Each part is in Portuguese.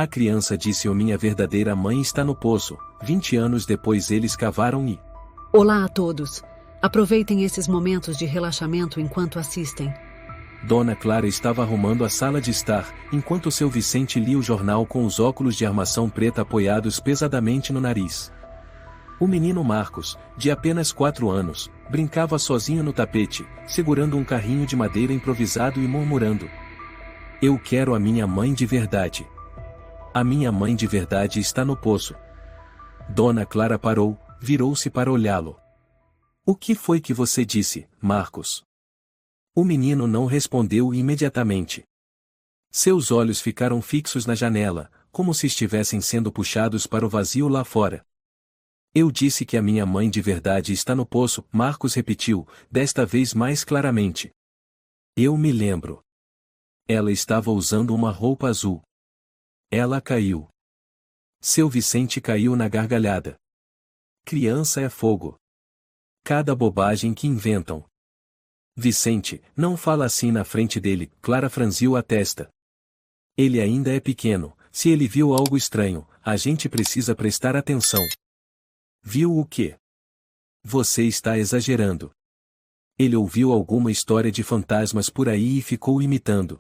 A criança disse: minha verdadeira mãe está no poço. 20 anos depois eles cavaram e... Olá a todos. Aproveitem esses momentos de relaxamento enquanto assistem. Dona Clara estava arrumando a sala de estar, enquanto seu Vicente lia o jornal com os óculos de armação preta apoiados pesadamente no nariz. O menino Marcos, de apenas 4 anos, brincava sozinho no tapete, segurando um carrinho de madeira improvisado e murmurando: eu quero a minha mãe de verdade. A minha mãe de verdade está no poço. Dona Clara parou, virou-se para olhá-lo. O que foi que você disse, Marcos? O menino não respondeu imediatamente. Seus olhos ficaram fixos na janela, como se estivessem sendo puxados para o vazio lá fora. Eu disse que a minha mãe de verdade está no poço, Marcos repetiu, desta vez mais claramente. Eu me lembro. Ela estava usando uma roupa azul. Ela caiu. Seu Vicente caiu na gargalhada. Criança é fogo. Cada bobagem que inventam. Vicente, não fala assim na frente dele, Clara franziu a testa. Ele ainda é pequeno, se ele viu algo estranho, a gente precisa prestar atenção. Viu o quê? Você está exagerando. Ele ouviu alguma história de fantasmas por aí e ficou imitando.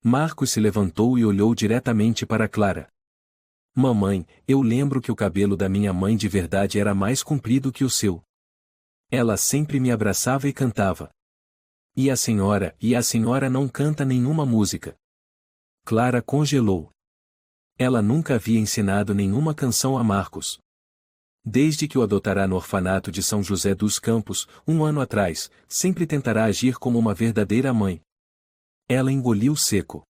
Marcos se levantou e olhou diretamente para Clara. Mamãe, eu lembro que o cabelo da minha mãe de verdade era mais comprido que o seu. Ela sempre me abraçava e cantava. E a senhora não canta nenhuma música. Clara congelou. Ela nunca havia ensinado nenhuma canção a Marcos. Desde que o adotará no orfanato de São José dos Campos, 1 ano atrás, sempre tentará agir como uma verdadeira mãe. Ela engoliu seco.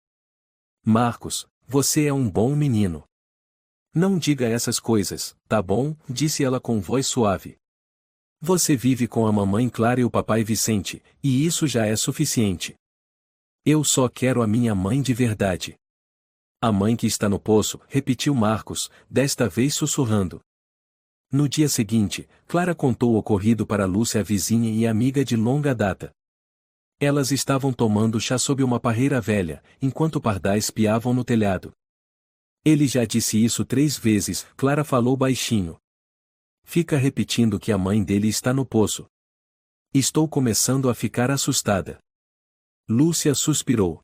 Marcos, você é um bom menino. Não diga essas coisas, tá bom? Disse ela com voz suave. Você vive com a mamãe Clara e o papai Vicente, e isso já é suficiente. Eu só quero a minha mãe de verdade. A mãe que está no poço, repetiu Marcos, desta vez sussurrando. No dia seguinte, Clara contou o ocorrido para Lúcia, a vizinha e amiga de longa data. Elas estavam tomando chá sob uma parreira velha, enquanto pardais piavam no telhado. Ele já disse isso 3 vezes, Clara falou baixinho. Fica repetindo que a mãe dele está no poço. Estou começando a ficar assustada. Lúcia suspirou.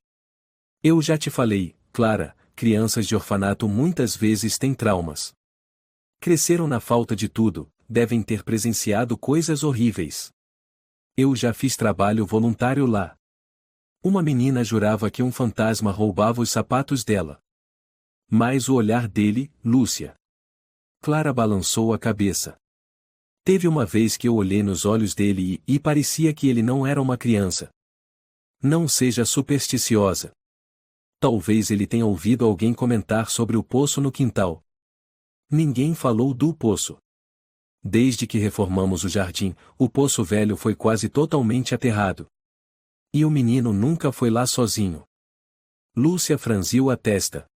Eu já te falei, Clara, crianças de orfanato muitas vezes têm traumas. Cresceram na falta de tudo, devem ter presenciado coisas horríveis. Eu já fiz trabalho voluntário lá. Uma menina jurava que um fantasma roubava os sapatos dela. Mas o olhar dele, Lúcia. Clara balançou a cabeça. Teve uma vez que eu olhei nos olhos dele e parecia que ele não era uma criança. Não seja supersticiosa. Talvez ele tenha ouvido alguém comentar sobre o poço no quintal. Ninguém falou do poço. Desde que reformamos o jardim, o poço velho foi quase totalmente aterrado. E o menino nunca foi lá sozinho. Lúcia franziu a testa.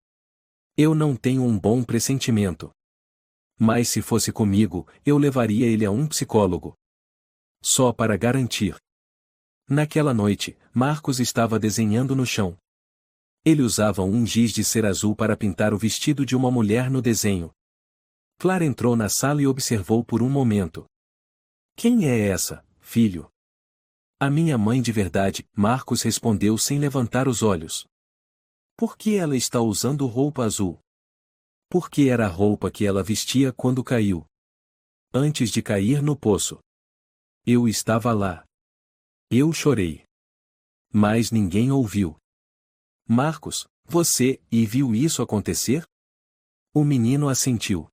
Eu não tenho um bom pressentimento. Mas se fosse comigo, eu levaria ele a um psicólogo. Só para garantir. Naquela noite, Marcos estava desenhando no chão. Ele usava um giz de cera azul para pintar o vestido de uma mulher no desenho. Clara entrou na sala e observou por um momento. Quem é essa, filho? A minha mãe de verdade, Marcos respondeu sem levantar os olhos. Por que ela está usando roupa azul? Porque era a roupa que ela vestia quando caiu. Antes de cair no poço. Eu estava lá. Eu chorei. Mas ninguém ouviu. Marcos, você viu isso acontecer? O menino assentiu.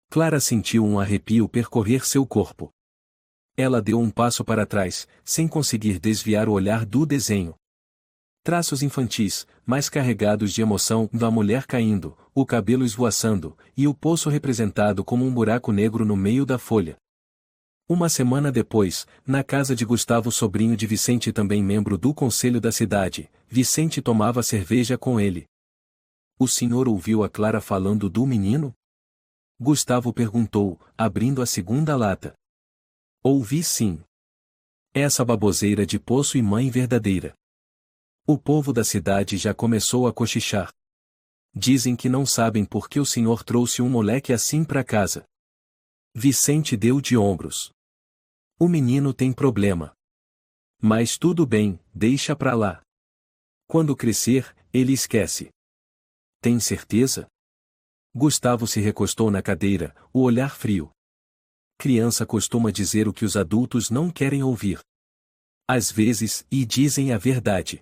Clara sentiu um arrepio percorrer seu corpo. Ela deu um passo para trás, sem conseguir desviar o olhar do desenho. Traços infantis, mas carregados de emoção, da mulher caindo, o cabelo esvoaçando, e o poço representado como um buraco negro no meio da folha. Uma semana depois, na casa de Gustavo, sobrinho de Vicente e também membro do conselho da cidade, Vicente tomava cerveja com ele. O senhor ouviu a Clara falando do menino? Gustavo perguntou, abrindo a segunda lata. Ouvi sim. Essa baboseira de poço e mãe verdadeira. O povo da cidade já começou a cochichar. Dizem que não sabem por que o senhor trouxe um moleque assim pra casa. Vicente deu de ombros. O menino tem problema. Mas tudo bem, deixa pra lá. Quando crescer, ele esquece. Tem certeza? Gustavo se recostou na cadeira, o olhar frio. Criança costuma dizer o que os adultos não querem ouvir. Às vezes, e dizem a verdade.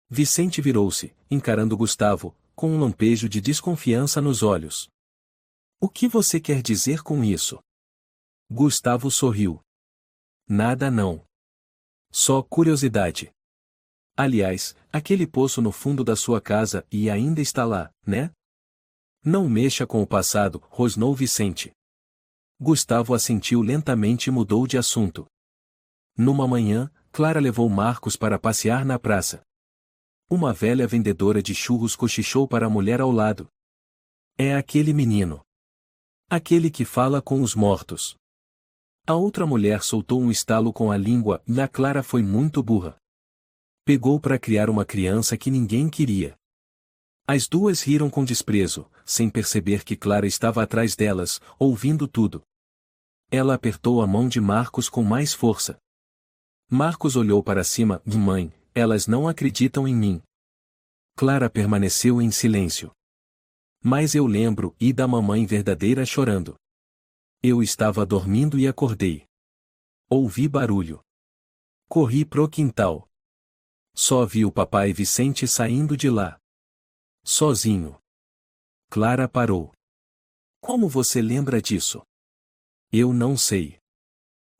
Vicente virou-se, encarando Gustavo, com um lampejo de desconfiança nos olhos. O que você quer dizer com isso? Gustavo sorriu. Nada não. Só curiosidade. Aliás, aquele poço no fundo da sua casa e ainda está lá, né? Não mexa com o passado, rosnou Vicente. Gustavo assentiu lentamente e mudou de assunto. Numa manhã, Clara levou Marcos para passear na praça. Uma velha vendedora de churros cochichou para a mulher ao lado. É aquele menino. Aquele que fala com os mortos. A outra mulher soltou um estalo com a língua e a Clara foi muito burra. Pegou para criar uma criança que ninguém queria. As duas riram com desprezo, sem perceber que Clara estava atrás delas, ouvindo tudo. Ela apertou a mão de Marcos com mais força. Marcos olhou para cima. Mãe, elas não acreditam em mim. Clara permaneceu em silêncio. Mas eu lembro, e da mamãe verdadeira chorando. Eu estava dormindo e acordei. Ouvi barulho. Corri pro quintal. Só vi o papai Vicente saindo de lá. Sozinho. Clara parou. Como você lembra disso? Eu não sei.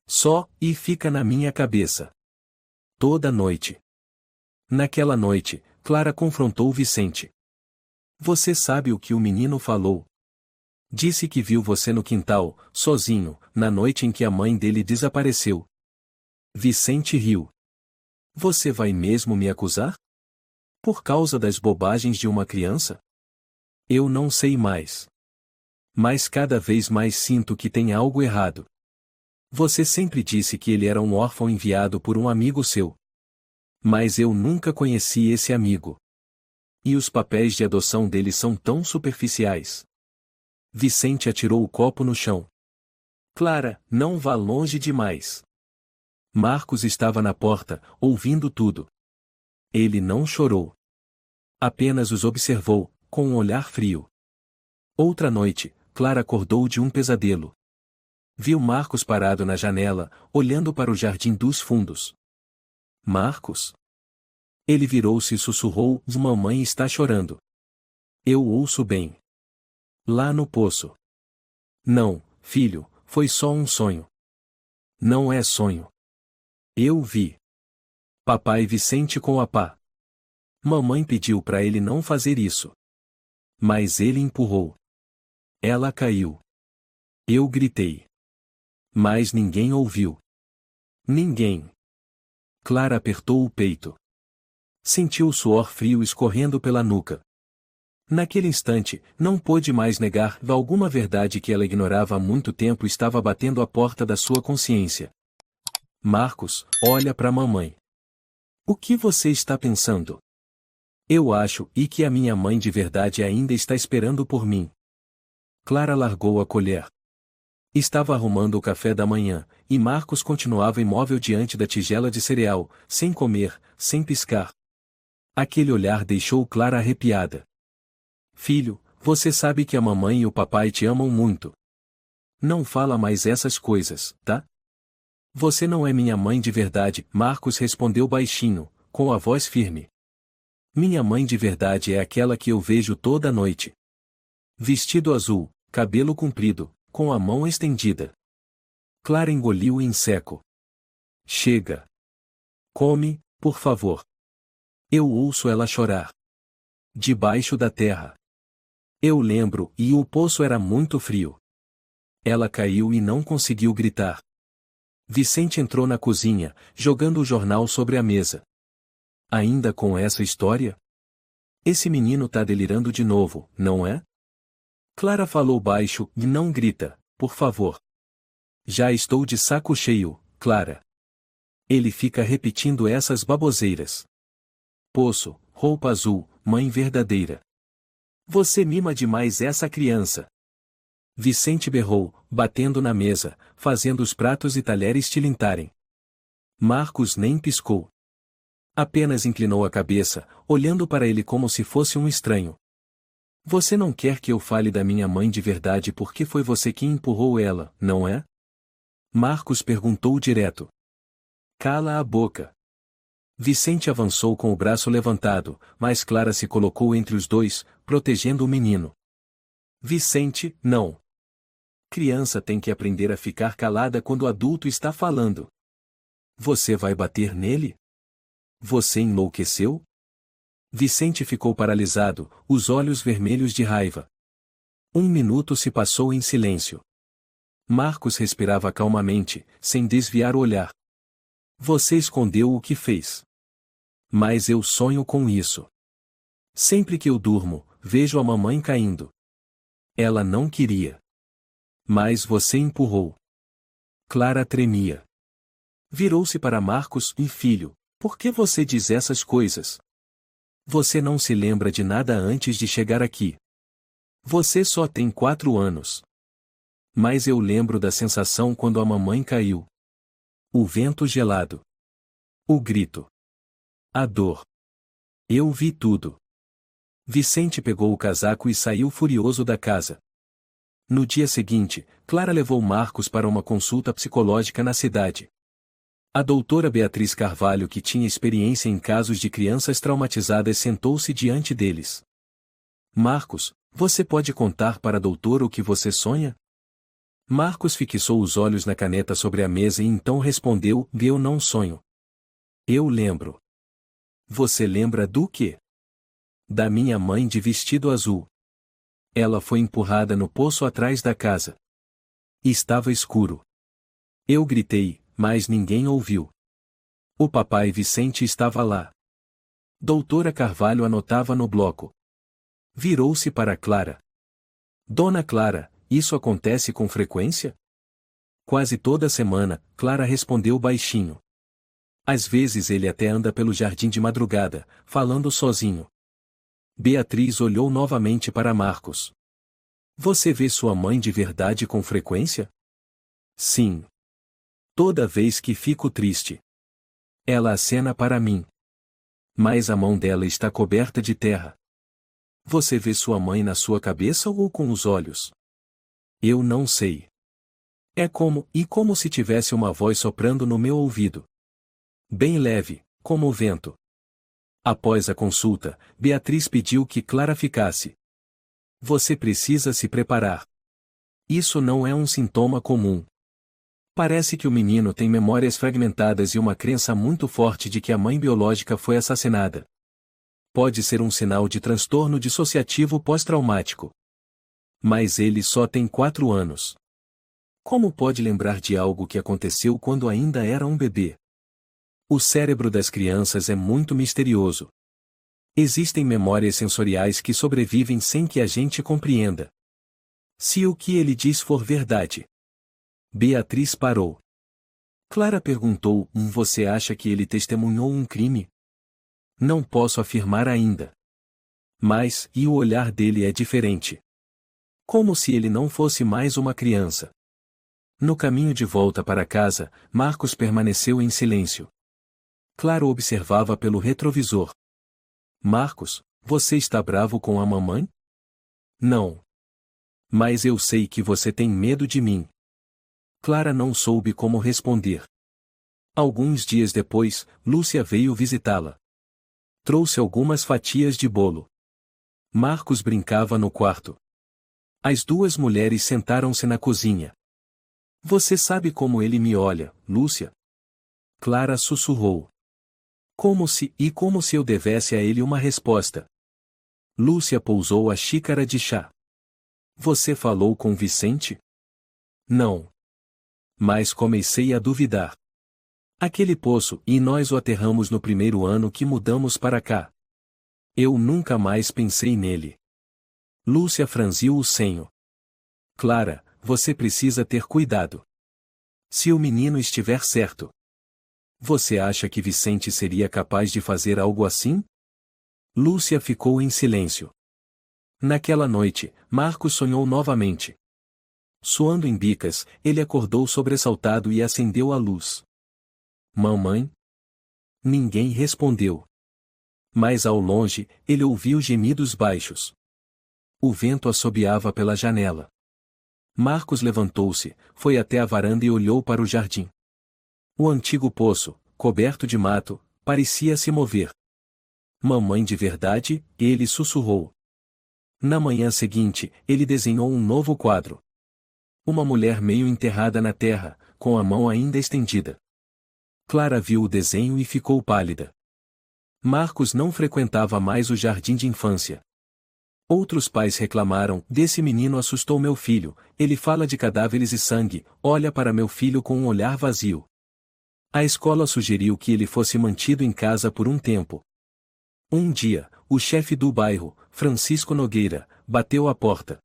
Só, e fica na minha cabeça. Toda noite. Naquela noite, Clara confrontou Vicente. Você sabe o que o menino falou? Disse que viu você no quintal, sozinho, na noite em que a mãe dele desapareceu. Vicente riu. Você vai mesmo me acusar? Por causa das bobagens de uma criança? Eu não sei mais. Mas cada vez mais sinto que tem algo errado. Você sempre disse que ele era um órfão enviado por um amigo seu. Mas eu nunca conheci esse amigo. E os papéis de adoção dele são tão superficiais. Vicente atirou o copo no chão. Clara, não vá longe demais. Marcos estava na porta, ouvindo tudo. Ele não chorou. Apenas os observou, com um olhar frio. Outra noite, Clara acordou de um pesadelo. Viu Marcos parado na janela, olhando para o jardim dos fundos. Marcos? Ele virou-se e sussurrou: Mamãe está chorando. Eu ouço bem. Lá no poço. Não, filho, foi só um sonho. Não é sonho. Eu vi. Papai Vicente com a pá. Mamãe pediu para ele não fazer isso. Mas ele empurrou. Ela caiu. Eu gritei. Mas ninguém ouviu. Ninguém. Clara apertou o peito. Sentiu o suor frio escorrendo pela nuca. Naquele instante, não pôde mais negar alguma verdade que ela ignorava há muito tempo estava batendo à porta da sua consciência. Marcos, olha para mamãe. O que você está pensando? Eu acho e que a minha mãe de verdade ainda está esperando por mim. Clara largou a colher. Estava arrumando o café da manhã, e Marcos continuava imóvel diante da tigela de cereal, sem comer, sem piscar. Aquele olhar deixou Clara arrepiada. Filho, você sabe que a mamãe e o papai te amam muito. Não fala mais essas coisas, tá? Você não é minha mãe de verdade, Marcos respondeu baixinho, com a voz firme. Minha mãe de verdade é aquela que eu vejo toda noite. Vestido azul, cabelo comprido, com a mão estendida. Clara engoliu em seco. Chega. Come, por favor. Eu ouço ela chorar. Debaixo da terra. Eu lembro, e o poço era muito frio. Ela caiu e não conseguiu gritar. Vicente entrou na cozinha, jogando o jornal sobre a mesa. Ainda com essa história? Esse menino tá delirando de novo, não é? Clara falou baixo, e não grita, por favor. Já estou de saco cheio, Clara. Ele fica repetindo essas baboseiras. Poço, roupa azul, mãe verdadeira. Você mima demais essa criança. Vicente berrou, batendo na mesa, fazendo os pratos e talheres tilintarem. Marcos nem piscou. Apenas inclinou a cabeça, olhando para ele como se fosse um estranho. Você não quer que eu fale da minha mãe de verdade porque foi você quem empurrou ela, não é? Marcos perguntou direto. Cala a boca. Vicente avançou com o braço levantado, mas Clara se colocou entre os dois, protegendo o menino. Vicente, não. Criança tem que aprender a ficar calada quando o adulto está falando. Você vai bater nele? Você enlouqueceu? Vicente ficou paralisado, os olhos vermelhos de raiva. 1 minuto se passou em silêncio. Marcos respirava calmamente, sem desviar o olhar. Você escondeu o que fez. Mas eu sonho com isso. Sempre que eu durmo, vejo a mamãe caindo. Ela não queria. Mas você empurrou. Clara tremia. Virou-se para Marcos e filho, por que você diz essas coisas? Você não se lembra de nada antes de chegar aqui. Você só tem 4 anos. Mas eu lembro da sensação quando a mamãe caiu. O vento gelado. O grito. A dor. Eu vi tudo. Vicente pegou o casaco e saiu furioso da casa. No dia seguinte, Clara levou Marcos para uma consulta psicológica na cidade. A doutora Beatriz Carvalho, que tinha experiência em casos de crianças traumatizadas, sentou-se diante deles. Marcos, você pode contar para a doutora o que você sonha? Marcos fixou os olhos na caneta sobre a mesa e então respondeu: eu não sonho. Eu lembro. Você lembra do quê? Da minha mãe de vestido azul. Ela foi empurrada no poço atrás da casa. Estava escuro. Eu gritei, mas ninguém ouviu. O papai Vicente estava lá. Doutora Carvalho anotava no bloco. Virou-se para Clara. Dona Clara, isso acontece com frequência? Quase toda semana, Clara respondeu baixinho. Às vezes ele até anda pelo jardim de madrugada, falando sozinho. Beatriz olhou novamente para Marcos. Você vê sua mãe de verdade com frequência? Sim. Toda vez que fico triste. Ela acena para mim. Mas a mão dela está coberta de terra. Você vê sua mãe na sua cabeça ou com os olhos? Eu não sei. É como se tivesse uma voz soprando no meu ouvido. Bem leve, como o vento. Após a consulta, Beatriz pediu que Clara ficasse. Você precisa se preparar. Isso não é um sintoma comum. Parece que o menino tem memórias fragmentadas e uma crença muito forte de que a mãe biológica foi assassinada. Pode ser um sinal de transtorno dissociativo pós-traumático. Mas ele só tem 4 anos. Como pode lembrar de algo que aconteceu quando ainda era um bebê? O cérebro das crianças é muito misterioso. Existem memórias sensoriais que sobrevivem sem que a gente compreenda. Se o que ele diz for verdade. Beatriz parou. Clara perguntou: você acha que ele testemunhou um crime? Não posso afirmar ainda. Mas, e o olhar dele é diferente. Como se ele não fosse mais uma criança. No caminho de volta para casa, Marcos permaneceu em silêncio. Clara observava pelo retrovisor. Marcos, você está bravo com a mamãe? Não. Mas eu sei que você tem medo de mim. Clara não soube como responder. Alguns dias depois, Lúcia veio visitá-la. Trouxe algumas fatias de bolo. Marcos brincava no quarto. As 2 mulheres sentaram-se na cozinha. Você sabe como ele me olha, Lúcia? Clara sussurrou. Como se eu devesse a ele uma resposta. Lúcia pousou a xícara de chá. Você falou com Vicente? Não. Mas comecei a duvidar. Aquele poço, e nós o aterramos no primeiro ano que mudamos para cá. Eu nunca mais pensei nele. Lúcia franziu o senho. Clara, você precisa ter cuidado. Se o menino estiver certo. Você acha que Vicente seria capaz de fazer algo assim? Lúcia ficou em silêncio. Naquela noite, Marcos sonhou novamente. Suando em bicas, ele acordou sobressaltado e acendeu a luz. Mamãe? Ninguém respondeu. Mas ao longe, ele ouviu gemidos baixos. O vento assobiava pela janela. Marcos levantou-se, foi até a varanda e olhou para o jardim. O antigo poço, coberto de mato, parecia se mover. Mamãe de verdade, ele sussurrou. Na manhã seguinte, ele desenhou um novo quadro. Uma mulher meio enterrada na terra, com a mão ainda estendida. Clara viu o desenho e ficou pálida. Marcos não frequentava mais o jardim de infância. Outros pais reclamaram: desse menino assustou meu filho, ele fala de cadáveres e sangue, olha para meu filho com um olhar vazio. A escola sugeriu que ele fosse mantido em casa por um tempo. Um dia, o chefe do bairro, Francisco Nogueira, bateu à porta.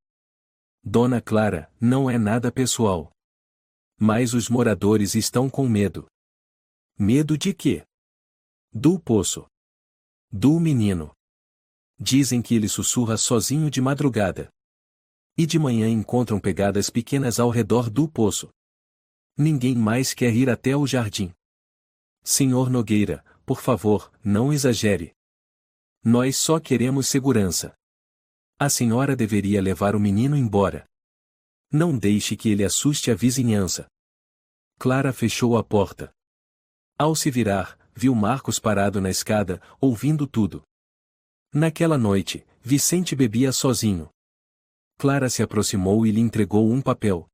Dona Clara, não é nada pessoal. Mas os moradores estão com medo. Medo de quê? Do poço. Do menino. Dizem que ele sussurra sozinho de madrugada. E de manhã encontram pegadas pequenas ao redor do poço. Ninguém mais quer ir até o jardim. Senhor Nogueira, por favor, não exagere. Nós só queremos segurança. A senhora deveria levar o menino embora. Não deixe que ele assuste a vizinhança. Clara fechou a porta. Ao se virar, viu Marcos parado na escada, ouvindo tudo. Naquela noite, Vicente bebia sozinho. Clara se aproximou e lhe entregou um papel.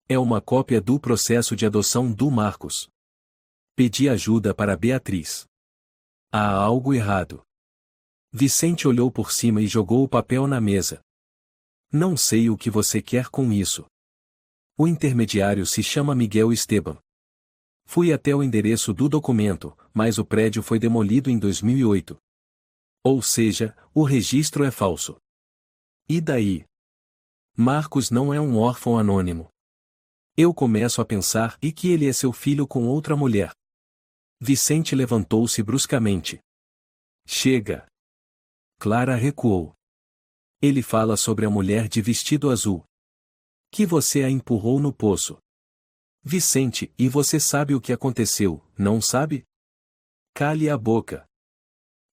É uma cópia do processo de adoção do Marcos. Pedi ajuda para Beatriz. Há algo errado. Vicente olhou por cima e jogou o papel na mesa. Não sei o que você quer com isso. O intermediário se chama Miguel Esteban. Fui até o endereço do documento, mas o prédio foi demolido em 2008. Ou seja, o registro é falso. E daí? Marcos não é um órfão anônimo. Eu começo a pensar e que ele é seu filho com outra mulher. Vicente levantou-se bruscamente. Chega! Clara recuou. Ele fala sobre a mulher de vestido azul. Que você a empurrou no poço. Vicente, e você sabe o que aconteceu, não sabe? Cale a boca.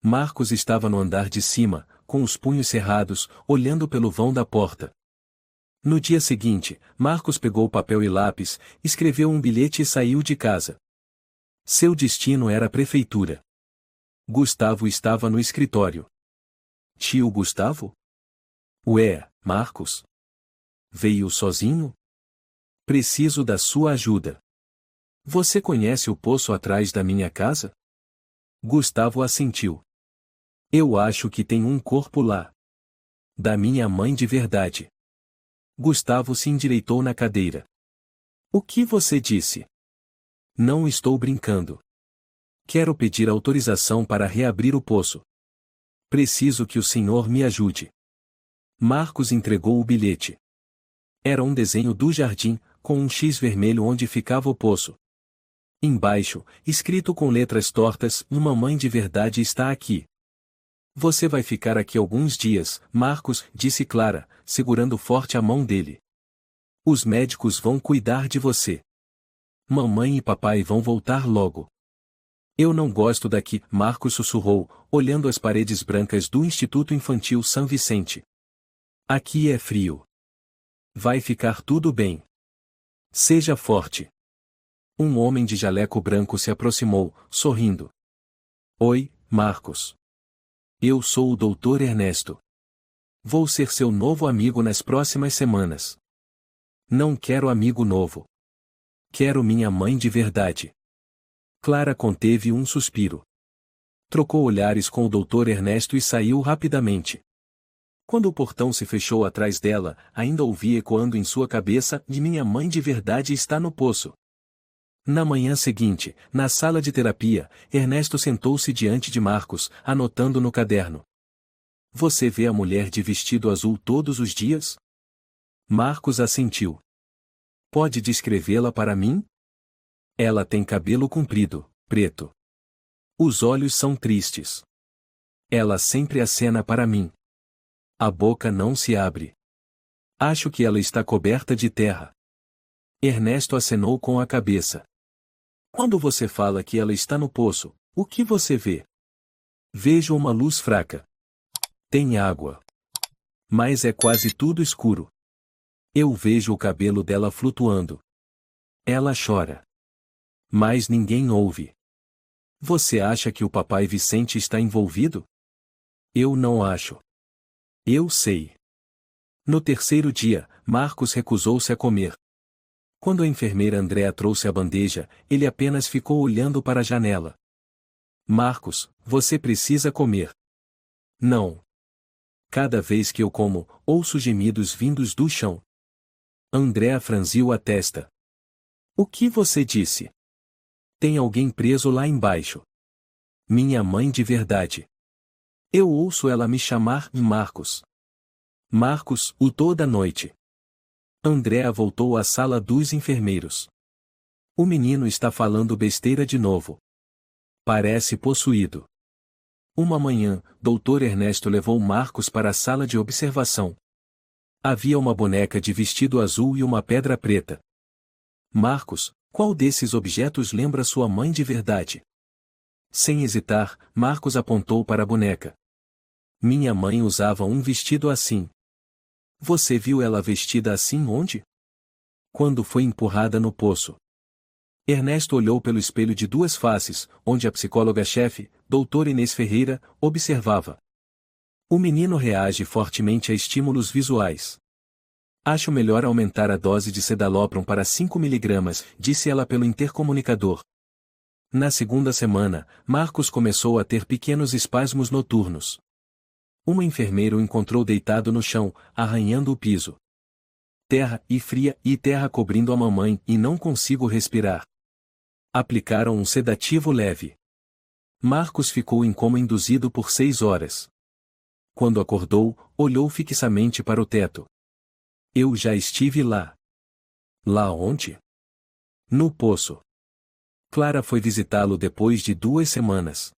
Marcos estava no andar de cima, com os punhos cerrados, olhando pelo vão da porta. No dia seguinte, Marcos pegou papel e lápis, escreveu um bilhete e saiu de casa. Seu destino era a prefeitura. Gustavo estava no escritório. Tio Gustavo? Ué, Marcos? Veio sozinho? Preciso da sua ajuda. Você conhece o poço atrás da minha casa? Gustavo assentiu. Eu acho que tem um corpo lá. Da minha mãe de verdade. Gustavo se endireitou na cadeira. O que você disse? Não estou brincando. Quero pedir autorização para reabrir o poço. Preciso que o senhor me ajude. Marcos entregou o bilhete. Era um desenho do jardim, com um X vermelho onde ficava o poço. Embaixo, escrito com letras tortas, uma mãe de verdade está aqui. Você vai ficar aqui alguns dias, Marcos, disse Clara, segurando forte a mão dele. Os médicos vão cuidar de você. Mamãe e papai vão voltar logo. Eu não gosto daqui, Marcos sussurrou, olhando as paredes brancas do Instituto Infantil São Vicente. Aqui é frio. Vai ficar tudo bem. Seja forte. Um homem de jaleco branco se aproximou, sorrindo. Oi, Marcos. Eu sou o Dr. Ernesto. Vou ser seu novo amigo nas próximas semanas. Não quero amigo novo. Quero minha mãe de verdade. Clara conteve um suspiro. Trocou olhares com o Dr. Ernesto e saiu rapidamente. Quando o portão se fechou atrás dela, ainda ouvia ecoando em sua cabeça: "E minha mãe de verdade está no poço." Na manhã seguinte, na sala de terapia, Ernesto sentou-se diante de Marcos, anotando no caderno. Você vê a mulher de vestido azul todos os dias? Marcos assentiu. Pode descrevê-la para mim? Ela tem cabelo comprido, preto. Os olhos são tristes. Ela sempre acena para mim. A boca não se abre. Acho que ela está coberta de terra. Ernesto acenou com a cabeça. Quando você fala que ela está no poço, o que você vê? Vejo uma luz fraca. Tem água. Mas é quase tudo escuro. Eu vejo o cabelo dela flutuando. Ela chora. Mas ninguém ouve. Você acha que o papai Vicente está envolvido? Eu não acho. Eu sei. No terceiro dia, Marcos recusou-se a comer. Quando a enfermeira Andréa trouxe a bandeja, ele apenas ficou olhando para a janela. Marcos, você precisa comer. Não. Cada vez que eu como, ouço gemidos vindos do chão. Andréa franziu a testa. O que você disse? Tem alguém preso lá embaixo. Minha mãe de verdade. Eu ouço ela me chamar Marcos. Marcos, o toda noite. Andréa voltou à sala dos enfermeiros. O menino está falando besteira de novo. Parece possuído. Uma manhã, Dr. Ernesto levou Marcos para a sala de observação. Havia uma boneca de vestido azul e uma pedra preta. Marcos, qual desses objetos lembra sua mãe de verdade? Sem hesitar, Marcos apontou para a boneca. Minha mãe usava um vestido assim. Você viu ela vestida assim onde? Quando foi empurrada no poço. Ernesto olhou pelo espelho de duas faces, onde a psicóloga-chefe, doutora Inês Ferreira, observava. O menino reage fortemente a estímulos visuais. Acho melhor aumentar a dose de Sedalopram para 5 mg, disse ela pelo intercomunicador. Na segunda semana, Marcos começou a ter pequenos espasmos noturnos. Uma enfermeira o encontrou deitado no chão, arranhando o piso. Terra e fria e terra cobrindo a mamãe e não consigo respirar. Aplicaram um sedativo leve. Marcos ficou em coma induzido por 6 horas. Quando acordou, olhou fixamente para o teto. Eu já estive lá. Lá onde? No poço. Clara foi visitá-lo depois de 2 semanas.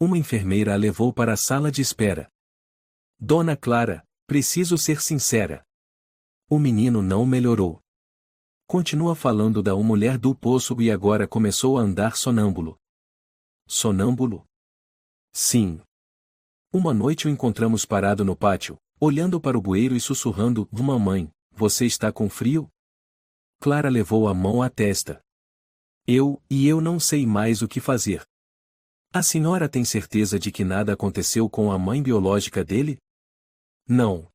Uma enfermeira a levou para a sala de espera. Dona Clara, preciso ser sincera. O menino não melhorou. Continua falando da mulher do poço e agora começou a andar sonâmbulo. Sonâmbulo? Sim. Uma noite o encontramos parado no pátio, olhando para o bueiro e sussurrando: Mamãe, você está com frio? Clara levou a mão à testa. Eu não sei mais o que fazer. A senhora tem certeza de que nada aconteceu com a mãe biológica dele? Não.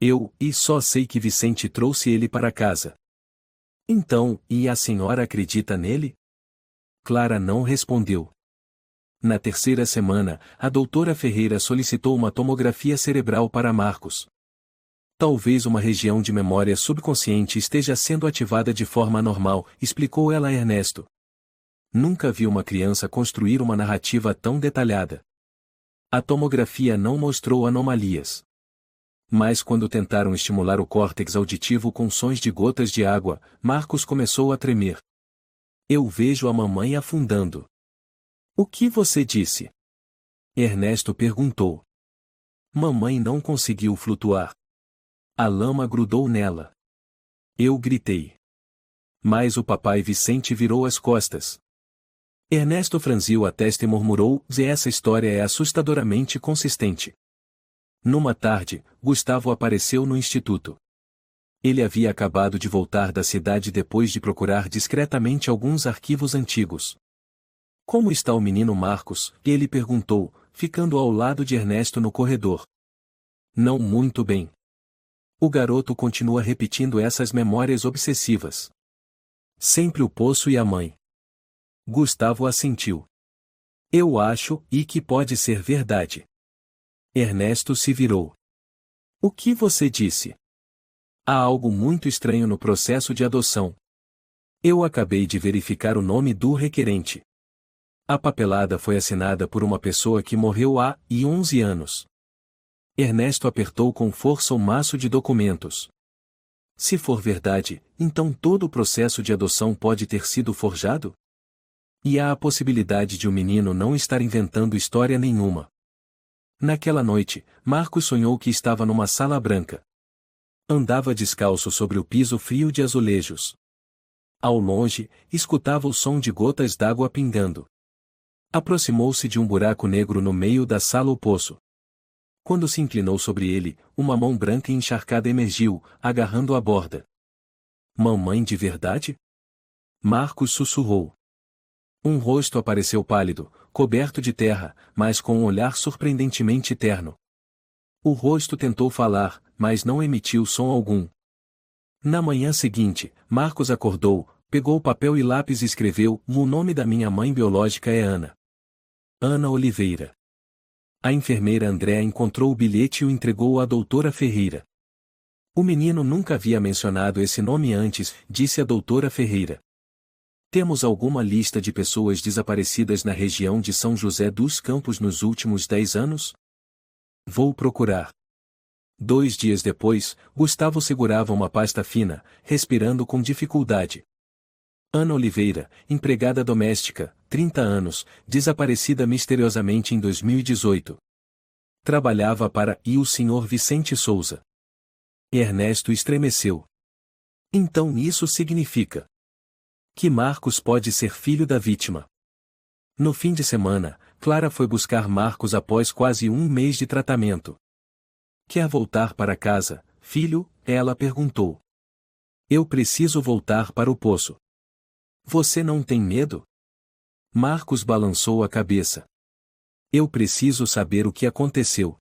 Eu só sei que Vicente trouxe ele para casa. Então, e a senhora acredita nele? Clara não respondeu. Na terceira semana, a doutora Ferreira solicitou uma tomografia cerebral para Marcos. Talvez uma região de memória subconsciente esteja sendo ativada de forma anormal, explicou ela a Ernesto. Nunca vi uma criança construir uma narrativa tão detalhada. A tomografia não mostrou anomalias. Mas quando tentaram estimular o córtex auditivo com sons de gotas de água, Marcos começou a tremer. Eu vejo a mamãe afundando. O que você disse? Ernesto perguntou. Mamãe não conseguiu flutuar. A lama grudou nela. Eu gritei. Mas o papai Vicente virou as costas. Ernesto franziu a testa e murmurou: essa história é assustadoramente consistente. Numa tarde, Gustavo apareceu no instituto. Ele havia acabado de voltar da cidade depois de procurar discretamente alguns arquivos antigos. Como está o menino Marcos? Ele perguntou, ficando ao lado de Ernesto no corredor. Não muito bem. O garoto continua repetindo essas memórias obsessivas. Sempre o poço e a mãe. Gustavo assentiu. Eu acho que pode ser verdade. Ernesto se virou. O que você disse? Há algo muito estranho no processo de adoção. Eu acabei de verificar o nome do requerente. A papelada foi assinada por uma pessoa que morreu há 11 anos. Ernesto apertou com força o maço de documentos. Se for verdade, então todo o processo de adoção pode ter sido forjado? E há a possibilidade de o menino não estar inventando história nenhuma. Naquela noite, Marcos sonhou que estava numa sala branca. Andava descalço sobre o piso frio de azulejos. Ao longe, escutava o som de gotas d'água pingando. Aproximou-se de um buraco negro no meio da sala ou poço. Quando se inclinou sobre ele, uma mão branca e encharcada emergiu, agarrando a borda. Mamãe de verdade? Marcos sussurrou. Um rosto apareceu pálido, coberto de terra, mas com um olhar surpreendentemente terno. O rosto tentou falar, mas não emitiu som algum. Na manhã seguinte, Marcos acordou, pegou papel e lápis e escreveu: "O nome da minha mãe biológica é Ana. Ana Oliveira." A enfermeira Andréa encontrou o bilhete e o entregou à doutora Ferreira. "O menino nunca havia mencionado esse nome antes", disse a doutora Ferreira. "Temos alguma lista de pessoas desaparecidas na região de São José dos Campos nos últimos 10 anos? Vou procurar." 2 dias depois, Gustavo segurava uma pasta fina, respirando com dificuldade. Ana Oliveira, empregada doméstica, 30 anos, desaparecida misteriosamente em 2018. Trabalhava para o Sr. Vicente Souza. Ernesto estremeceu. Então isso significa que Marcos pode ser filho da vítima. No fim de semana, Clara foi buscar Marcos após quase um mês de tratamento. "Quer voltar para casa, filho?" ela perguntou. "Eu preciso voltar para o poço." "Você não tem medo?" Marcos balançou a cabeça. "Eu preciso saber o que aconteceu.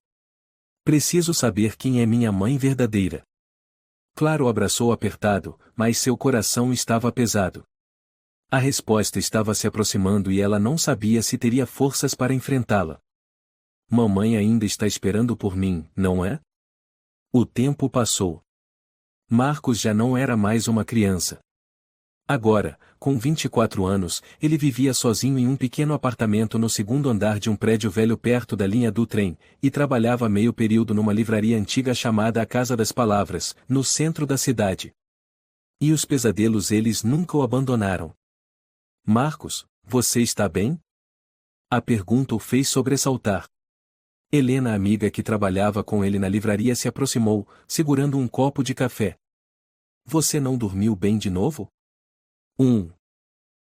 Preciso saber quem é minha mãe verdadeira." Clara o abraçou apertado, mas seu coração estava pesado. A resposta estava se aproximando e ela não sabia se teria forças para enfrentá-la. "Mamãe ainda está esperando por mim, não é?" O tempo passou. Marcos já não era mais uma criança. Agora, com 24 anos, ele vivia sozinho em um pequeno apartamento no segundo andar de um prédio velho perto da linha do trem, e trabalhava meio período numa livraria antiga chamada A Casa das Palavras, no centro da cidade. E os pesadelos eles nunca o abandonaram. "Marcos, você está bem?" A pergunta o fez sobressaltar. Helena, a amiga que trabalhava com ele na livraria, se aproximou, segurando um copo de café. "Você não dormiu bem de novo?"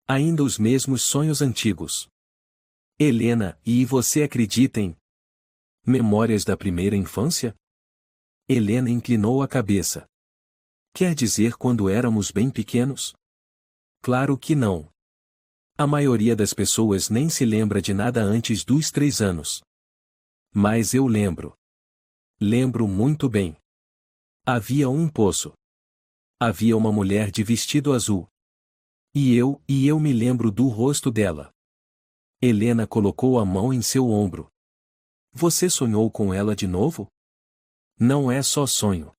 Ainda os mesmos sonhos antigos. "Helena, e você acredita em memórias da primeira infância?" Helena inclinou a cabeça. "Quer dizer quando éramos bem pequenos?" "Claro que não. A maioria das pessoas nem se lembra de nada antes dos 3 anos. Mas eu lembro. Lembro muito bem. Havia um poço. Havia uma mulher de vestido azul. E eu me lembro do rosto dela." Helena colocou a mão em seu ombro. "Você sonhou com ela de novo?" "Não é só sonho.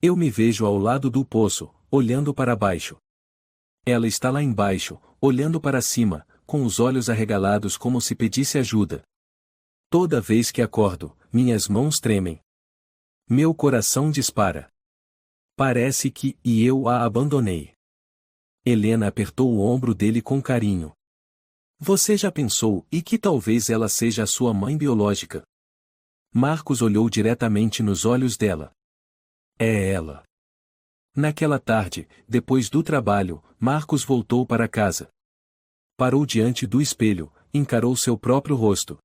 Eu me vejo ao lado do poço, olhando para baixo. Ela está lá embaixo, olhando para cima, com os olhos arregalados como se pedisse ajuda. Toda vez que acordo, minhas mãos tremem. Meu coração dispara. Parece que eu a abandonei." Helena apertou o ombro dele com carinho. "Você já pensou que talvez ela seja a sua mãe biológica?" Marcos olhou diretamente nos olhos dela. "É ela." Naquela tarde, depois do trabalho, Marcos voltou para casa. Parou diante do espelho, encarou seu próprio rosto.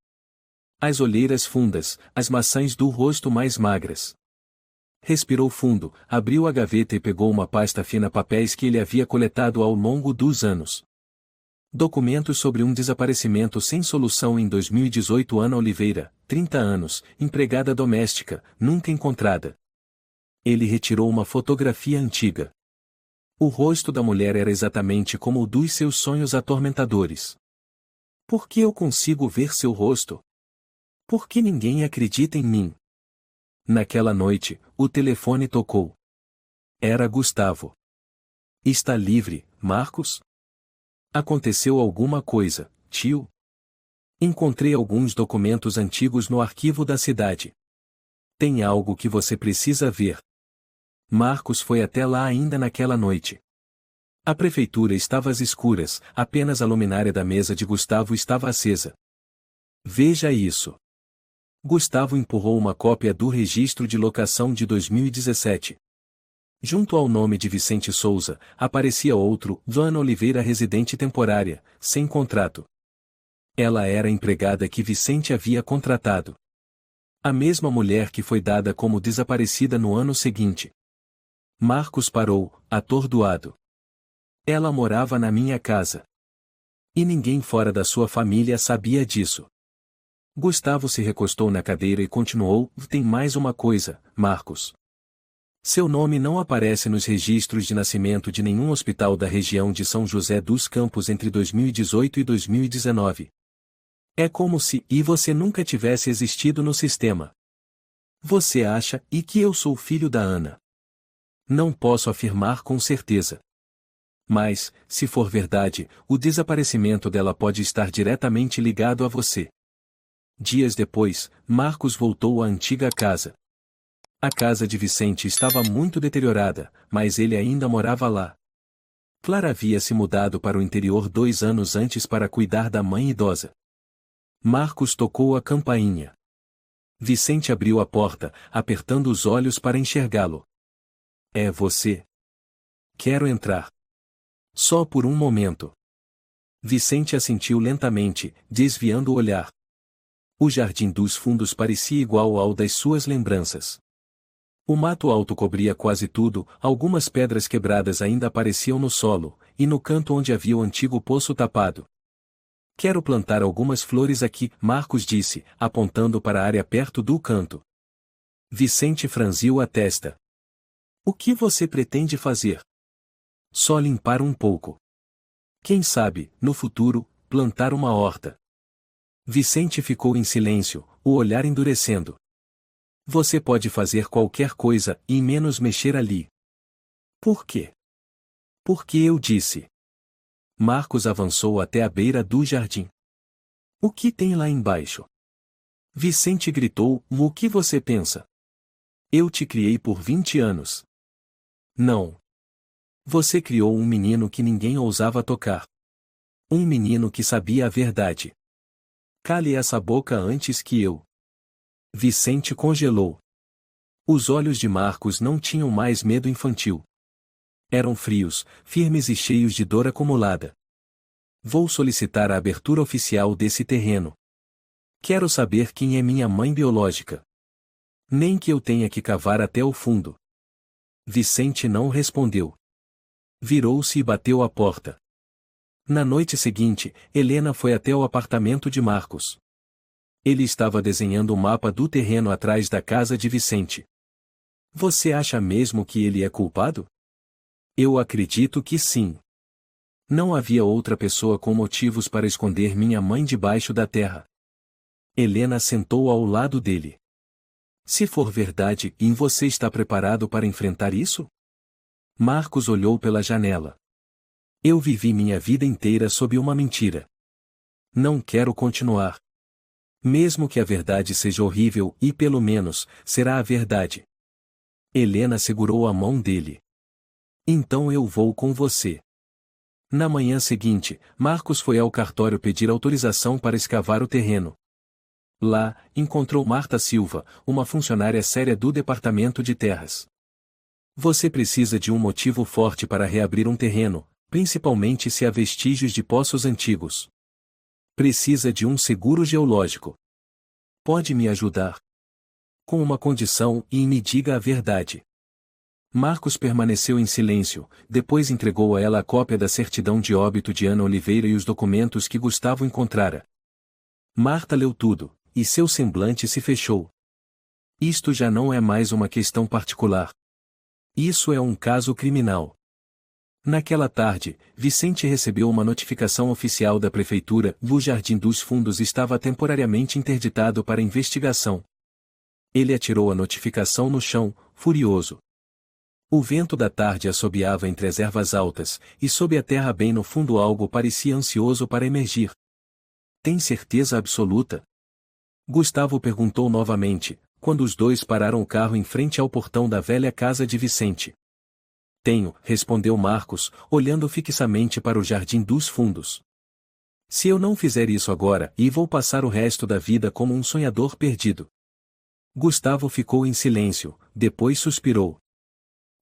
As olheiras fundas, as maçãs do rosto mais magras. Respirou fundo, abriu a gaveta e pegou uma pasta fina, papéis que ele havia coletado ao longo dos anos. Documentos sobre um desaparecimento sem solução em 2018. Ana Oliveira, 30 anos, empregada doméstica, nunca encontrada. Ele retirou uma fotografia antiga. O rosto da mulher era exatamente como o dos seus sonhos atormentadores. "Por que eu consigo ver seu rosto? Por que ninguém acredita em mim?" Naquela noite, o telefone tocou. Era Gustavo. "Está livre, Marcos?" "Aconteceu alguma coisa, tio?" "Encontrei alguns documentos antigos no arquivo da cidade. Tem algo que você precisa ver." Marcos foi até lá ainda naquela noite. A prefeitura estava às escuras, apenas a luminária da mesa de Gustavo estava acesa. "Veja isso." Gustavo empurrou uma cópia do registro de locação de 2017. Junto ao nome de Vicente Souza, aparecia outro, Joana Oliveira, residente temporária, sem contrato. Ela era a empregada que Vicente havia contratado. A mesma mulher que foi dada como desaparecida no ano seguinte. Marcos parou, atordoado. Ela morava na minha casa. E ninguém fora da sua família sabia disso. Gustavo se recostou na cadeira e continuou: tem mais uma coisa, Marcos. Seu nome não aparece nos registros de nascimento de nenhum hospital da região de São José dos Campos entre 2018 e 2019. É como se você nunca tivesse existido no sistema. Você acha que eu sou filho da Ana? Não posso afirmar com certeza. Mas, se for verdade, o desaparecimento dela pode estar diretamente ligado a você. Dias depois, Marcos voltou à antiga casa. A casa de Vicente estava muito deteriorada, mas ele ainda morava lá. Clara havia se mudado para o interior 2 anos antes para cuidar da mãe idosa. Marcos tocou a campainha. Vicente abriu a porta, apertando os olhos para enxergá-lo. É você? Quero entrar. Só por um momento. Vicente assentiu lentamente, desviando o olhar. O jardim dos fundos parecia igual ao das suas lembranças. O mato alto cobria quase tudo, algumas pedras quebradas ainda apareciam no solo, e no canto onde havia o antigo poço tapado. Quero plantar algumas flores aqui, Marcos disse, apontando para a área perto do canto. Vicente franziu a testa. O que você pretende fazer? Só limpar um pouco. Quem sabe, no futuro, plantar uma horta. Vicente ficou em silêncio, o olhar endurecendo. Você pode fazer qualquer coisa, e menos mexer ali. Por quê? Porque eu disse. Marcos avançou até a beira do jardim. O que tem lá embaixo? Vicente gritou: o que você pensa? Eu te criei por 20 anos. Não. Você criou um menino que ninguém ousava tocar. Um menino que sabia a verdade. Cale essa boca antes que eu. Vicente congelou. Os olhos de Marcos não tinham mais medo infantil. Eram frios, firmes e cheios de dor acumulada. Vou solicitar a abertura oficial desse terreno. Quero saber quem é minha mãe biológica. Nem que eu tenha que cavar até o fundo. Vicente não respondeu. Virou-se e bateu à porta. Na noite seguinte, Helena foi até o apartamento de Marcos. Ele estava desenhando o mapa do terreno atrás da casa de Vicente. Você acha mesmo que ele é culpado? Eu acredito que sim. Não havia outra pessoa com motivos para esconder minha mãe debaixo da terra. Helena sentou ao lado dele. Se for verdade, você está preparado para enfrentar isso? Marcos olhou pela janela. Eu vivi minha vida inteira sob uma mentira. Não quero continuar. Mesmo que a verdade seja horrível, e pelo menos, será a verdade. Helena segurou a mão dele. Então eu vou com você. Na manhã seguinte, Marcos foi ao cartório pedir autorização para escavar o terreno. Lá, encontrou Marta Silva, uma funcionária séria do Departamento de Terras. Você precisa de um motivo forte para reabrir um terreno, principalmente se há vestígios de poços antigos. Precisa de um seguro geológico. Pode me ajudar? Com uma condição, e me diga a verdade. Marcos permaneceu em silêncio, depois entregou a ela a cópia da certidão de óbito de Ana Oliveira e os documentos que Gustavo encontrara. Marta leu tudo, e seu semblante se fechou. Isto já não é mais uma questão particular. Isso é um caso criminal. Naquela tarde, Vicente recebeu uma notificação oficial da prefeitura: o Jardim dos Fundos estava temporariamente interditado para investigação. Ele atirou a notificação no chão, furioso. O vento da tarde assobiava entre as ervas altas, e sob a terra bem no fundo algo parecia ansioso para emergir. Tem certeza absoluta? Gustavo perguntou novamente, quando os dois pararam o carro em frente ao portão da velha casa de Vicente. Tenho, respondeu Marcos, olhando fixamente para o Jardim dos Fundos. Se eu não fizer isso agora, vou passar o resto da vida como um sonhador perdido. Gustavo ficou em silêncio, depois suspirou.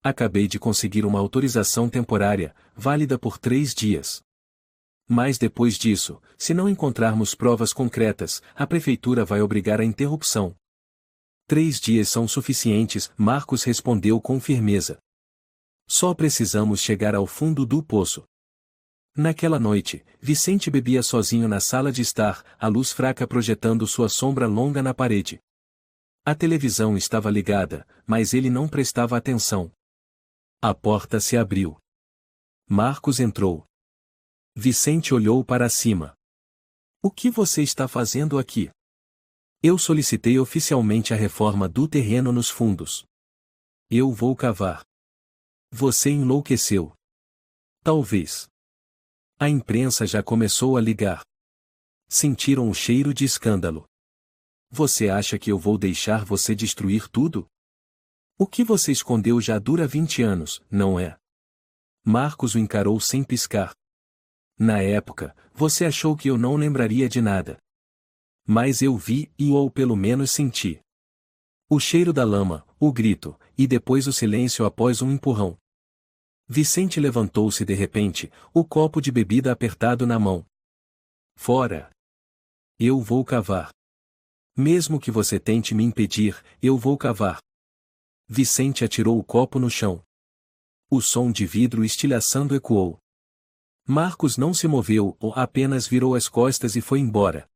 Acabei de conseguir uma autorização temporária, válida por 3 dias. Mas depois disso, se não encontrarmos provas concretas, a prefeitura vai obrigar a interrupção. 3 dias são suficientes, Marcos respondeu com firmeza. Só precisamos chegar ao fundo do poço. Naquela noite, Vicente bebia sozinho na sala de estar, a luz fraca projetando sua sombra longa na parede. A televisão estava ligada, mas ele não prestava atenção. A porta se abriu. Marcos entrou. Vicente olhou para cima. O que você está fazendo aqui? Eu solicitei oficialmente a reforma do terreno nos fundos. Eu vou cavar. Você enlouqueceu. Talvez. A imprensa já começou a ligar. Sentiram o cheiro de escândalo. Você acha que eu vou deixar você destruir tudo? O que você escondeu já dura 20 anos, não é? Marcos o encarou sem piscar. Na época, você achou que eu não lembraria de nada. Mas eu vi ou pelo menos senti. O cheiro da lama, o grito, e depois o silêncio após um empurrão. Vicente levantou-se de repente, o copo de bebida apertado na mão. Fora! Eu vou cavar. Mesmo que você tente me impedir, eu vou cavar. Vicente atirou o copo no chão. O som de vidro estilhaçando ecoou. Marcos não se moveu ou apenas virou as costas e foi embora.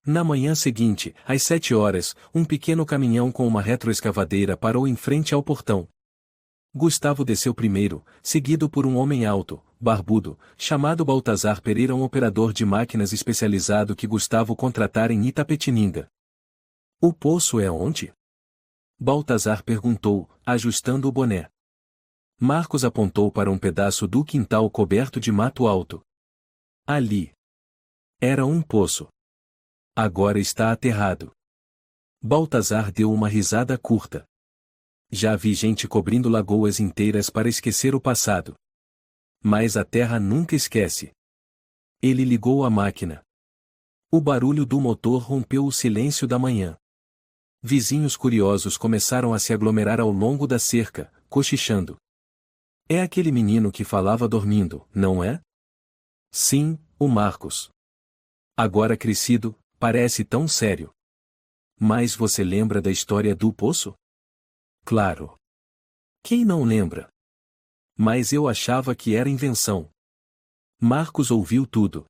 Na manhã seguinte, às 7 horas, um pequeno caminhão com uma retroescavadeira parou em frente ao portão. Gustavo desceu primeiro, seguido por um homem alto, barbudo, chamado Baltazar Pereira, um operador de máquinas especializado que Gustavo contratara em Itapetininga. O poço é onde? Baltazar perguntou, ajustando o boné. Marcos apontou para um pedaço do quintal coberto de mato alto. Ali. Era um poço. Agora está aterrado. Baltazar deu uma risada curta. Já vi gente cobrindo lagoas inteiras para esquecer o passado. Mas a terra nunca esquece. Ele ligou a máquina. O barulho do motor rompeu o silêncio da manhã. Vizinhos curiosos começaram a se aglomerar ao longo da cerca, cochichando. É aquele menino que falava dormindo, não é? Sim, o Marcos. Agora crescido, parece tão sério. Mas você lembra da história do poço? Claro. Quem não lembra? Mas eu achava que era invenção. Marcos ouviu tudo.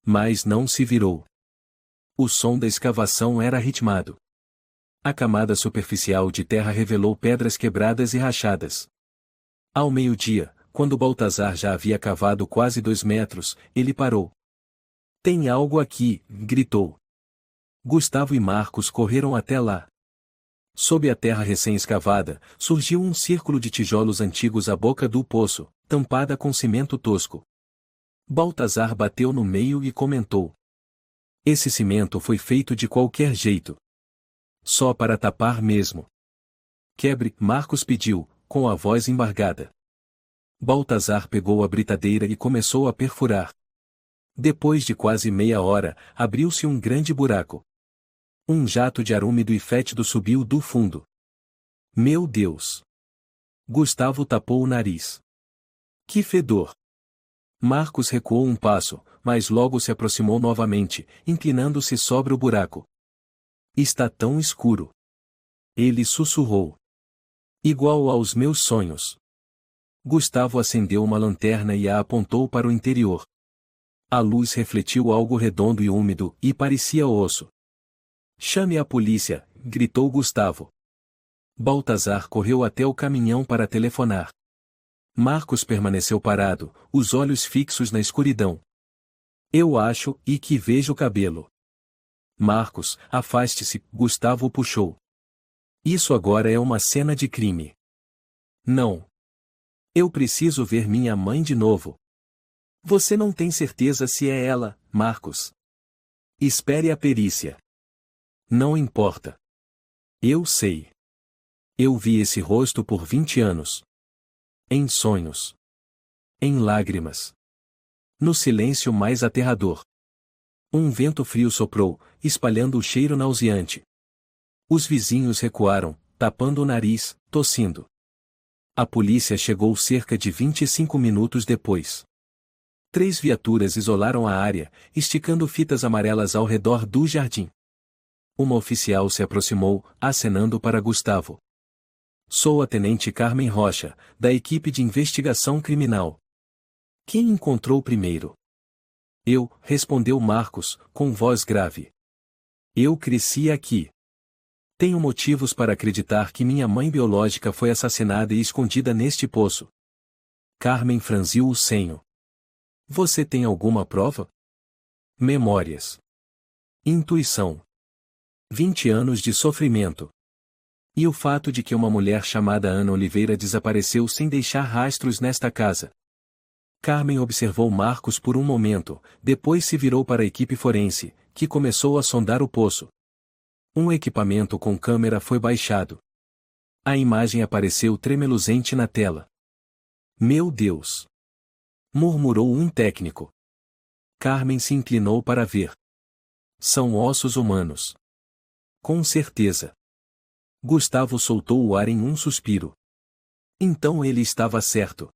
Mas não se virou. O som da escavação era ritmado. A camada superficial de terra revelou pedras quebradas e rachadas. Ao meio-dia, quando Baltazar já havia cavado quase 2 metros, ele parou. Tem algo aqui, gritou. Gustavo e Marcos correram até lá. Sob a terra recém-escavada, surgiu um círculo de tijolos antigos à boca do poço, tampada com cimento tosco. Baltazar bateu no meio e comentou. Esse cimento foi feito de qualquer jeito. Só para tapar mesmo. Quebre, Marcos pediu, com a voz embargada. Baltazar pegou a britadeira e começou a perfurar. Depois de quase meia hora, abriu-se um grande buraco. Um jato de ar úmido e fétido subiu do fundo. Meu Deus! Gustavo tapou o nariz. Que fedor! Marcos recuou um passo, mas logo se aproximou novamente, inclinando-se sobre o buraco. Está tão escuro. Ele sussurrou. Igual aos meus sonhos. Gustavo acendeu uma lanterna e a apontou para o interior. A luz refletiu algo redondo e úmido, e parecia osso. Chame a polícia, gritou Gustavo. Baltazar correu até o caminhão para telefonar. Marcos permaneceu parado, os olhos fixos na escuridão. Eu acho, e que vejo o cabelo. Marcos, afaste-se, Gustavo o puxou. Isso agora é uma cena de crime. Não. Eu preciso ver minha mãe de novo. Você não tem certeza se é ela, Marcos? Espere a perícia. Não importa. Eu sei. Eu vi esse rosto por 20 anos. Em sonhos. Em lágrimas. No silêncio mais aterrador. Um vento frio soprou, espalhando o cheiro nauseante. Os vizinhos recuaram, tapando o nariz, tossindo. A polícia chegou cerca de 25 minutos depois. 3 viaturas isolaram a área, esticando fitas amarelas ao redor do jardim. Uma oficial se aproximou, acenando para Gustavo. Sou a tenente Carmen Rocha, da equipe de investigação criminal. Quem encontrou primeiro? Eu, respondeu Marcos, com voz grave. Eu cresci aqui. Tenho motivos para acreditar que minha mãe biológica foi assassinada e escondida neste poço. Carmen franziu o senho. Você tem alguma prova? Memórias. Intuição. 20 anos de sofrimento. E o fato de que uma mulher chamada Ana Oliveira desapareceu sem deixar rastros nesta casa. Carmen observou Marcos por um momento, depois se virou para a equipe forense, que começou a sondar o poço. Um equipamento com câmera foi baixado. A imagem apareceu tremeluzente na tela. Meu Deus! Murmurou um técnico. Carmen se inclinou para ver. São ossos humanos. Com certeza. Gustavo soltou o ar em um suspiro. Então ele estava certo.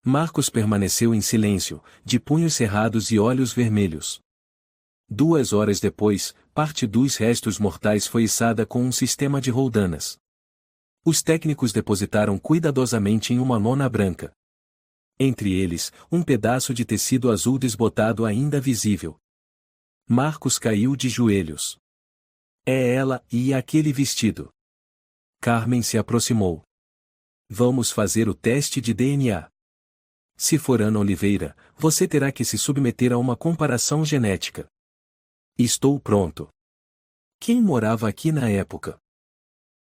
Marcos permaneceu em silêncio, de punhos cerrados e olhos vermelhos. 2 horas depois, parte dos restos mortais foi içada com um sistema de roldanas. Os técnicos depositaram cuidadosamente em uma lona branca. Entre eles, um pedaço de tecido azul desbotado ainda visível. Marcos caiu de joelhos. É ela e aquele vestido. Carmen se aproximou. Vamos fazer o teste de DNA. Se for Ana Oliveira, você terá que se submeter a uma comparação genética. Estou pronto. Quem morava aqui na época?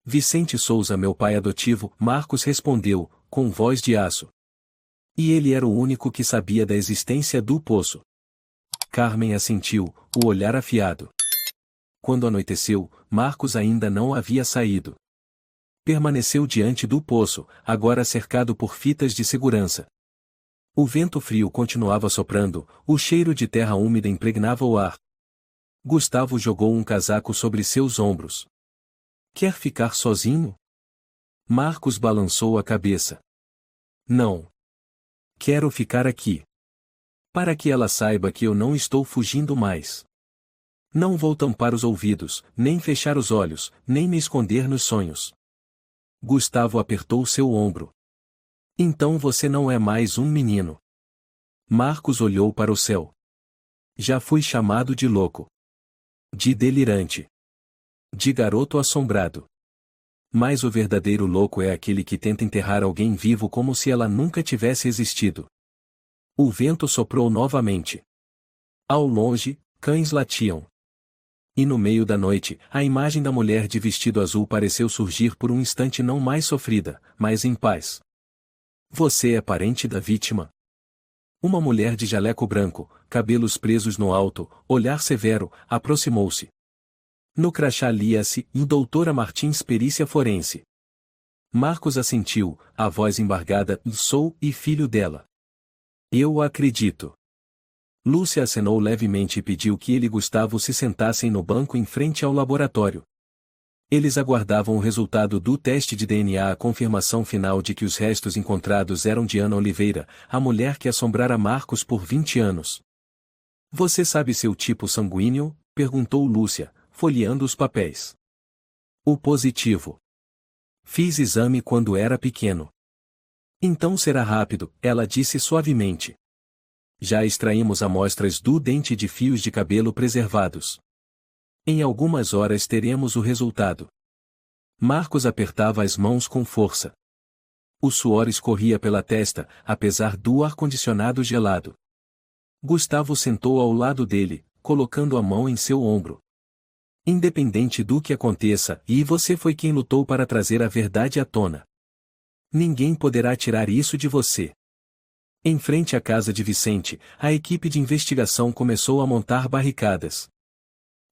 Vicente Souza, meu pai adotivo, Marcos respondeu, com voz de aço. E ele era o único que sabia da existência do poço. Carmen assentiu, o olhar afiado. Quando anoiteceu, Marcos ainda não havia saído. Permaneceu diante do poço, agora cercado por fitas de segurança. O vento frio continuava soprando, o cheiro de terra úmida impregnava o ar. Gustavo jogou um casaco sobre seus ombros. Quer ficar sozinho? Marcos balançou a cabeça. Não. Quero ficar aqui. Para que ela saiba que eu não estou fugindo mais. Não vou tampar os ouvidos, nem fechar os olhos, nem me esconder nos sonhos. Gustavo apertou seu ombro. Então você não é mais um menino. Marcos olhou para o céu. Já fui chamado de louco. De delirante. De garoto assombrado. Mas o verdadeiro louco é aquele que tenta enterrar alguém vivo como se ela nunca tivesse existido. O vento soprou novamente. Ao longe, cães latiam. E no meio da noite, a imagem da mulher de vestido azul pareceu surgir por um instante não mais sofrida, mas em paz. Você é parente da vítima? Uma mulher de jaleco branco, cabelos presos no alto, olhar severo, aproximou-se. No crachá lia-se, Doutora Martins Perícia Forense. Marcos assentiu, a voz embargada, sou e filho dela. Eu acredito. Lúcia acenou levemente e pediu que ele e Gustavo se sentassem no banco em frente ao laboratório. Eles aguardavam o resultado do teste de DNA, a confirmação final de que os restos encontrados eram de Ana Oliveira, a mulher que assombrara Marcos por 20 anos. Você sabe seu tipo sanguíneo? Perguntou Lúcia, folheando os papéis. O positivo. Fiz exame quando era pequeno. Então será rápido, ela disse suavemente. Já extraímos amostras do dente de fios de cabelo preservados. Em algumas horas teremos o resultado. Marcos apertava as mãos com força. O suor escorria pela testa, apesar do ar-condicionado gelado. Gustavo sentou ao lado dele, colocando a mão em seu ombro. Independente do que aconteça, e você foi quem lutou para trazer a verdade à tona. Ninguém poderá tirar isso de você. Em frente à casa de Vicente, a equipe de investigação começou a montar barricadas.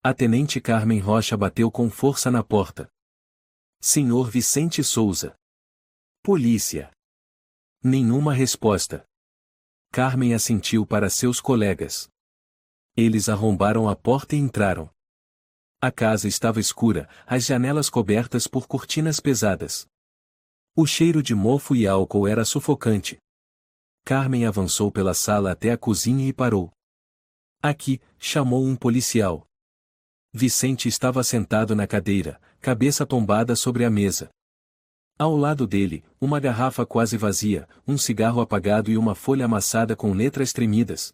A tenente Carmen Rocha bateu com força na porta. Senhor Vicente Souza. Polícia. Nenhuma resposta. Carmen assentiu para seus colegas. Eles arrombaram a porta e entraram. A casa estava escura, as janelas cobertas por cortinas pesadas. O cheiro de mofo e álcool era sufocante. Carmen avançou pela sala até a cozinha e parou. Aqui, chamou um policial. Vicente estava sentado na cadeira, cabeça tombada sobre a mesa. Ao lado dele, uma garrafa quase vazia, um cigarro apagado e uma folha amassada com letras tremidas.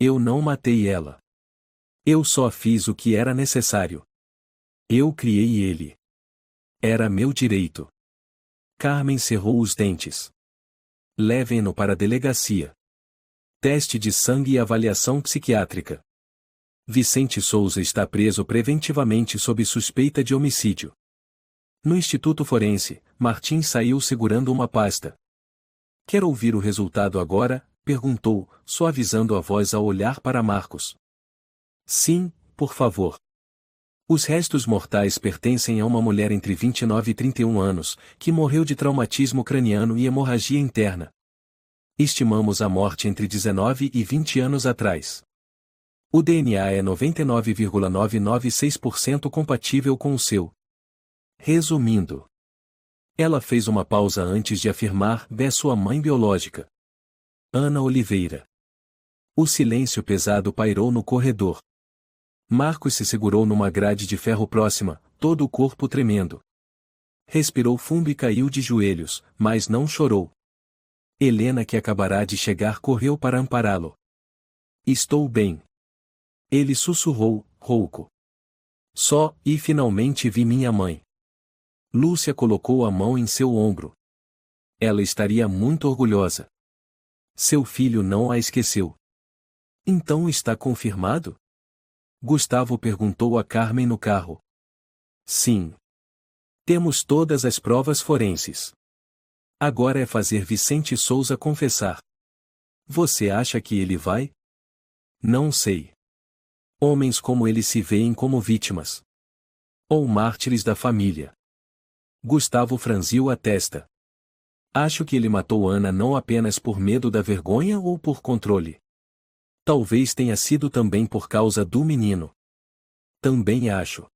Eu não matei ela. Eu só fiz o que era necessário. Eu criei ele. Era meu direito. Carmen cerrou os dentes. Levem-no para a delegacia. Teste de sangue e avaliação psiquiátrica. Vicente Souza está preso preventivamente sob suspeita de homicídio. No Instituto Forense, Martim saiu segurando uma pasta. Quer ouvir o resultado agora? Perguntou, suavizando a voz ao olhar para Marcos. Sim, por favor. Os restos mortais pertencem a uma mulher entre 29 e 31 anos, que morreu de traumatismo craniano e hemorragia interna. Estimamos a morte entre 19 e 20 anos atrás. O DNA é 99,996% compatível com o seu. Resumindo. Ela fez uma pausa antes de afirmar: é sua mãe biológica. Ana Oliveira. O silêncio pesado pairou no corredor. Marcos se segurou numa grade de ferro próxima, todo o corpo tremendo. Respirou fundo e caiu de joelhos, mas não chorou. Helena, que acabará de chegar, correu para ampará-lo. Estou bem. Ele sussurrou, rouco. E finalmente vi minha mãe. Lúcia colocou a mão em seu ombro. Ela estaria muito orgulhosa. Seu filho não a esqueceu. Então está confirmado? Gustavo perguntou a Carmen no carro. Sim. Temos todas as provas forenses. Agora é fazer Vicente Souza confessar. Você acha que ele vai? Não sei. Homens como ele se veem como vítimas. Ou mártires da família. Gustavo franziu a testa. Acho que ele matou Ana não apenas por medo da vergonha ou por controle. Talvez tenha sido também por causa do menino. Também acho.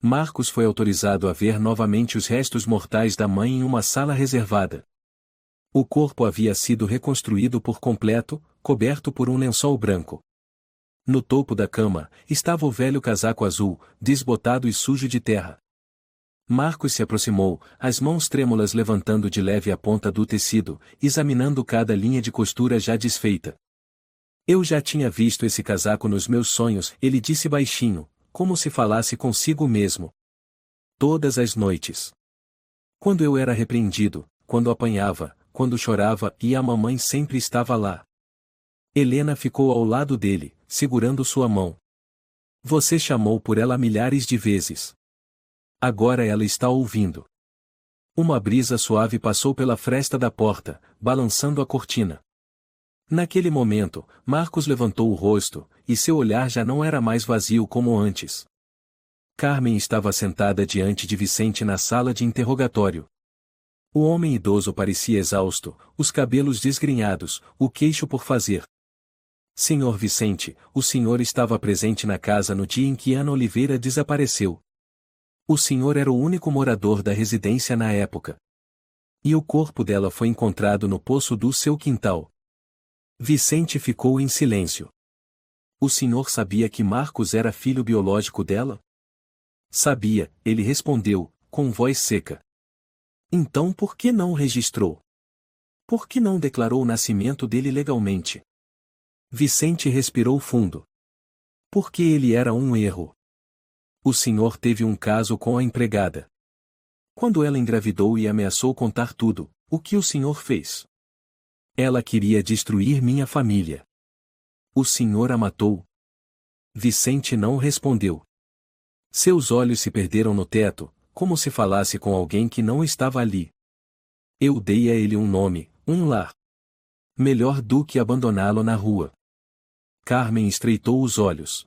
Marcos foi autorizado a ver novamente os restos mortais da mãe em uma sala reservada. O corpo havia sido reconstruído por completo, coberto por um lençol branco. No topo da cama, estava o velho casaco azul, desbotado e sujo de terra. Marcos se aproximou, as mãos trêmulas levantando de leve a ponta do tecido, examinando cada linha de costura já desfeita. Eu já tinha visto esse casaco nos meus sonhos, ele disse baixinho, como se falasse consigo mesmo. Todas as noites. Quando eu era repreendido, quando apanhava, quando chorava, e a mamãe sempre estava lá. Helena ficou ao lado dele, segurando sua mão. Você chamou por ela milhares de vezes. Agora ela está ouvindo. Uma brisa suave passou pela fresta da porta, balançando a cortina. Naquele momento, Marcos levantou o rosto, e seu olhar já não era mais vazio como antes. Carmen estava sentada diante de Vicente na sala de interrogatório. O homem idoso parecia exausto, os cabelos desgrenhados, o queixo por fazer. Senhor Vicente, o senhor estava presente na casa no dia em que Ana Oliveira desapareceu. O senhor era o único morador da residência na época. E o corpo dela foi encontrado no poço do seu quintal. Vicente ficou em silêncio. O senhor sabia que Marcos era filho biológico dela? Sabia, ele respondeu, com voz seca. Então por que não registrou? Por que não declarou o nascimento dele legalmente? Vicente respirou fundo. Porque ele era um erro. O senhor teve um caso com a empregada. Quando ela engravidou e ameaçou contar tudo, o que o senhor fez? Ela queria destruir minha família. O senhor a matou? Vicente não respondeu. Seus olhos se perderam no teto, como se falasse com alguém que não estava ali. Eu dei a ele um nome, um lar. Melhor do que abandoná-lo na rua. Carmen estreitou os olhos.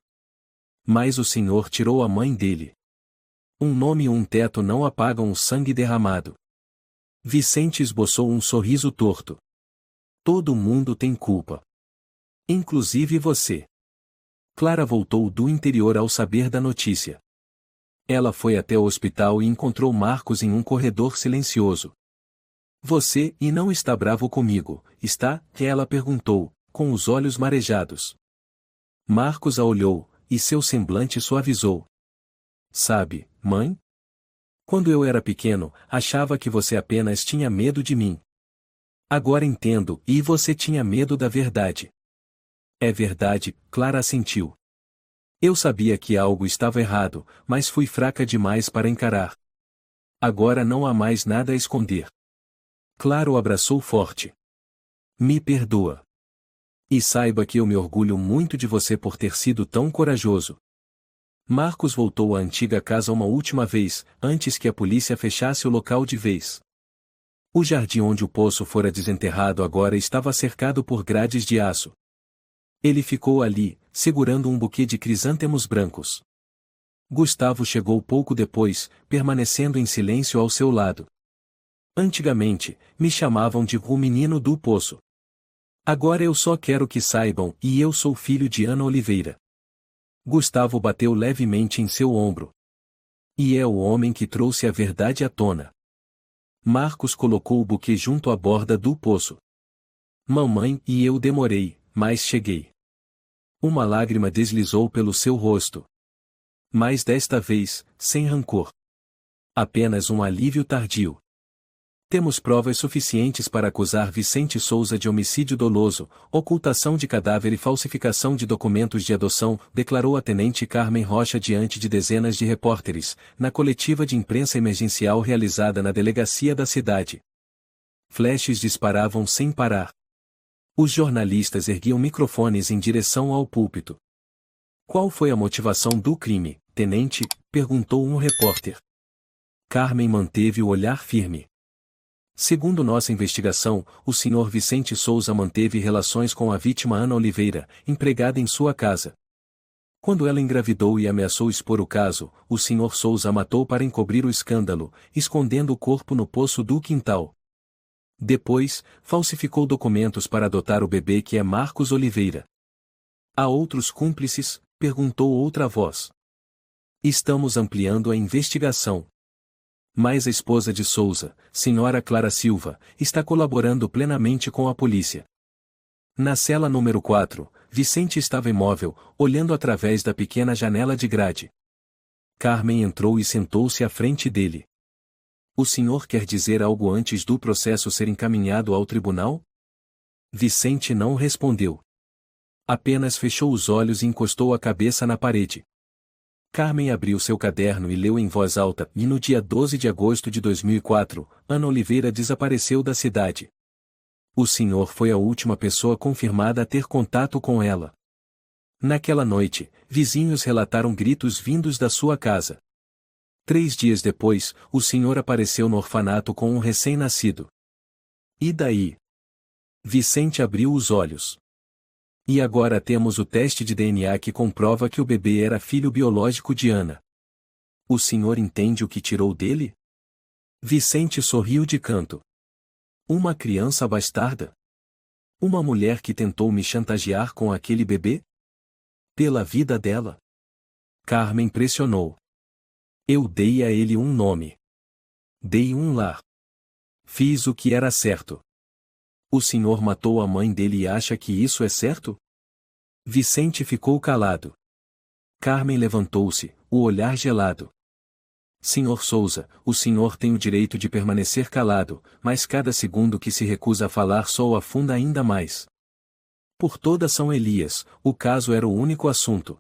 Mas o senhor tirou a mãe dele. Um nome e um teto não apagam o sangue derramado. Vicente esboçou um sorriso torto. Todo mundo tem culpa. Inclusive você. Clara voltou do interior ao saber da notícia. Ela foi até o hospital e encontrou Marcos em um corredor silencioso. Você e não está bravo comigo, está? Ela perguntou, com os olhos marejados. Marcos a olhou, e seu semblante suavizou. Sabe, mãe? Quando eu era pequeno, achava que você apenas tinha medo de mim. Agora entendo, e você tinha medo da verdade. É verdade, Clara assentiu. Eu sabia que algo estava errado, mas fui fraca demais para encarar. Agora não há mais nada a esconder. Clara o abraçou forte. Me perdoa. E saiba que eu me orgulho muito de você por ter sido tão corajoso. Marcos voltou à antiga casa uma última vez, antes que a polícia fechasse o local de vez. O jardim onde o poço fora desenterrado agora estava cercado por grades de aço. Ele ficou ali, segurando um buquê de crisântemos brancos. Gustavo chegou pouco depois, permanecendo em silêncio ao seu lado. Antigamente, me chamavam de o menino do poço. Agora eu só quero que saibam, e eu sou filho de Ana Oliveira. Gustavo bateu levemente em seu ombro. E é o homem que trouxe a verdade à tona. Marcos colocou o buquê junto à borda do poço. Mamãe e eu demorei, mas cheguei. Uma lágrima deslizou pelo seu rosto. Mas desta vez, sem rancor. Apenas um alívio tardio. Temos provas suficientes para acusar Vicente Souza de homicídio doloso, ocultação de cadáver e falsificação de documentos de adoção, declarou a tenente Carmen Rocha diante de dezenas de repórteres, na coletiva de imprensa emergencial realizada na delegacia da cidade. Flashes disparavam sem parar. Os jornalistas erguiam microfones em direção ao púlpito. Qual foi a motivação do crime, tenente? Perguntou um repórter. Carmen manteve o olhar firme. Segundo nossa investigação, o Sr. Vicente Souza manteve relações com a vítima Ana Oliveira, empregada em sua casa. Quando ela engravidou e ameaçou expor o caso, o Sr. Souza a matou para encobrir o escândalo, escondendo o corpo no poço do quintal. Depois, falsificou documentos para adotar o bebê que é Marcos Oliveira. Há outros cúmplices? Perguntou outra voz. Estamos ampliando a investigação. Mas a esposa de Souza, Sra. Clara Silva, está colaborando plenamente com a polícia. Na cela número 4, Vicente estava imóvel, olhando através da pequena janela de grade. Carmen entrou e sentou-se à frente dele. O senhor quer dizer algo antes do processo ser encaminhado ao tribunal? Vicente não respondeu. Apenas fechou os olhos e encostou a cabeça na parede. Carmen abriu seu caderno e leu em voz alta, e no dia 12 de agosto de 2004, Ana Oliveira desapareceu da cidade. O senhor foi a última pessoa confirmada a ter contato com ela. Naquela noite, vizinhos relataram gritos vindos da sua casa. 3 dias depois, o senhor apareceu no orfanato com um recém-nascido. E daí? Vicente abriu os olhos. E agora temos o teste de DNA que comprova que o bebê era filho biológico de Ana. O senhor entende o que tirou dele? Vicente sorriu de canto. Uma criança bastarda? Uma mulher que tentou me chantagear com aquele bebê? Pela vida dela? Carmen pressionou. Eu dei a ele um nome. Dei um lar. Fiz o que era certo. O senhor matou a mãe dele e acha que isso é certo? Vicente ficou calado. Carmen levantou-se, o olhar gelado. Senhor Souza, o senhor tem o direito de permanecer calado, mas cada segundo que se recusa a falar só o afunda ainda mais. Por toda São Elias, o caso era o único assunto.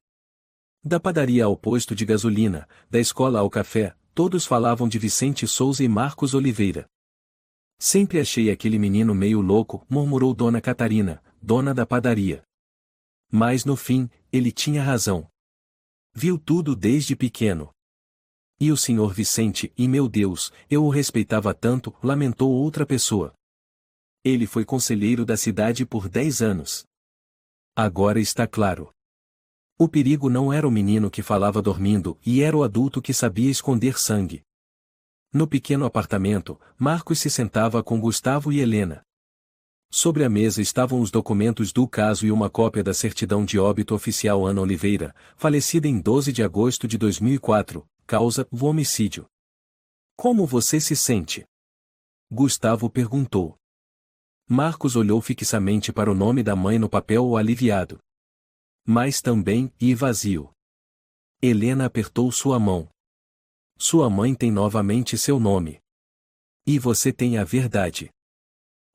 Da padaria ao posto de gasolina, da escola ao café, todos falavam de Vicente Souza e Marcos Oliveira. Sempre achei aquele menino meio louco, murmurou Dona Catarina, dona da padaria. Mas no fim, ele tinha razão. Viu tudo desde pequeno. E o senhor Vicente, e meu Deus, eu o respeitava tanto, lamentou outra pessoa. Ele foi conselheiro da cidade por 10 anos. Agora está claro. O perigo não era o menino que falava dormindo, e era o adulto que sabia esconder sangue. No pequeno apartamento, Marcos se sentava com Gustavo e Helena. Sobre a mesa estavam os documentos do caso e uma cópia da certidão de óbito oficial Ana Oliveira, falecida em 12 de agosto de 2004, causa homicídio. Como você se sente? Gustavo perguntou. Marcos olhou fixamente para o nome da mãe no papel aliviado. Mas também vazio. Helena apertou sua mão. Sua mãe tem novamente seu nome. E você tem a verdade.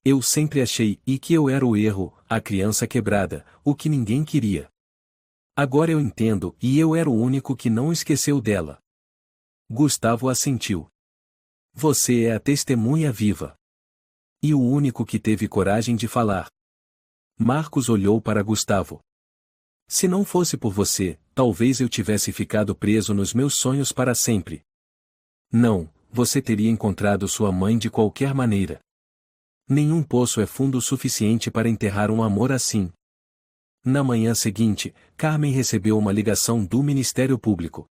Eu sempre achei que eu era o erro, a criança quebrada, o que ninguém queria. Agora eu entendo e eu era o único que não esqueceu dela. Gustavo assentiu. Você é a testemunha viva. E o único que teve coragem de falar. Marcos olhou para Gustavo. Se não fosse por você, talvez eu tivesse ficado preso nos meus sonhos para sempre. Não, você teria encontrado sua mãe de qualquer maneira. Nenhum poço é fundo o suficiente para enterrar um amor assim. Na manhã seguinte, Carmen recebeu uma ligação do Ministério Público.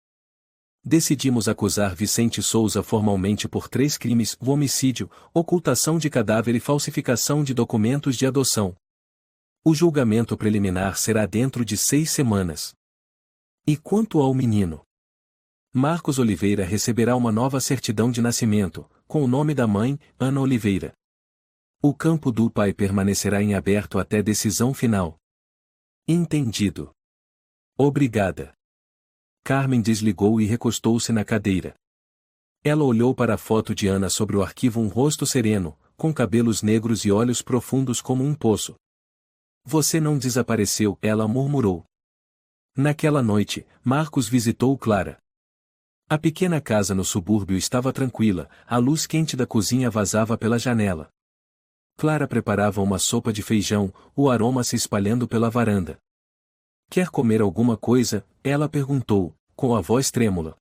Decidimos acusar Vicente Souza formalmente por 3 crimes: homicídio, ocultação de cadáver e falsificação de documentos de adoção. O julgamento preliminar será dentro de 6 semanas. E quanto ao menino? Marcos Oliveira receberá uma nova certidão de nascimento, com o nome da mãe, Ana Oliveira. O campo do pai permanecerá em aberto até decisão final. Entendido. Obrigada. Carmen desligou e recostou-se na cadeira. Ela olhou para a foto de Ana sobre o arquivo, um rosto sereno, com cabelos negros e olhos profundos como um poço. Você não desapareceu, ela murmurou. Naquela noite, Marcos visitou Clara. A pequena casa no subúrbio estava tranquila, a luz quente da cozinha vazava pela janela. Clara preparava uma sopa de feijão, o aroma se espalhando pela varanda. Quer comer alguma coisa? Ela perguntou, com a voz trêmula.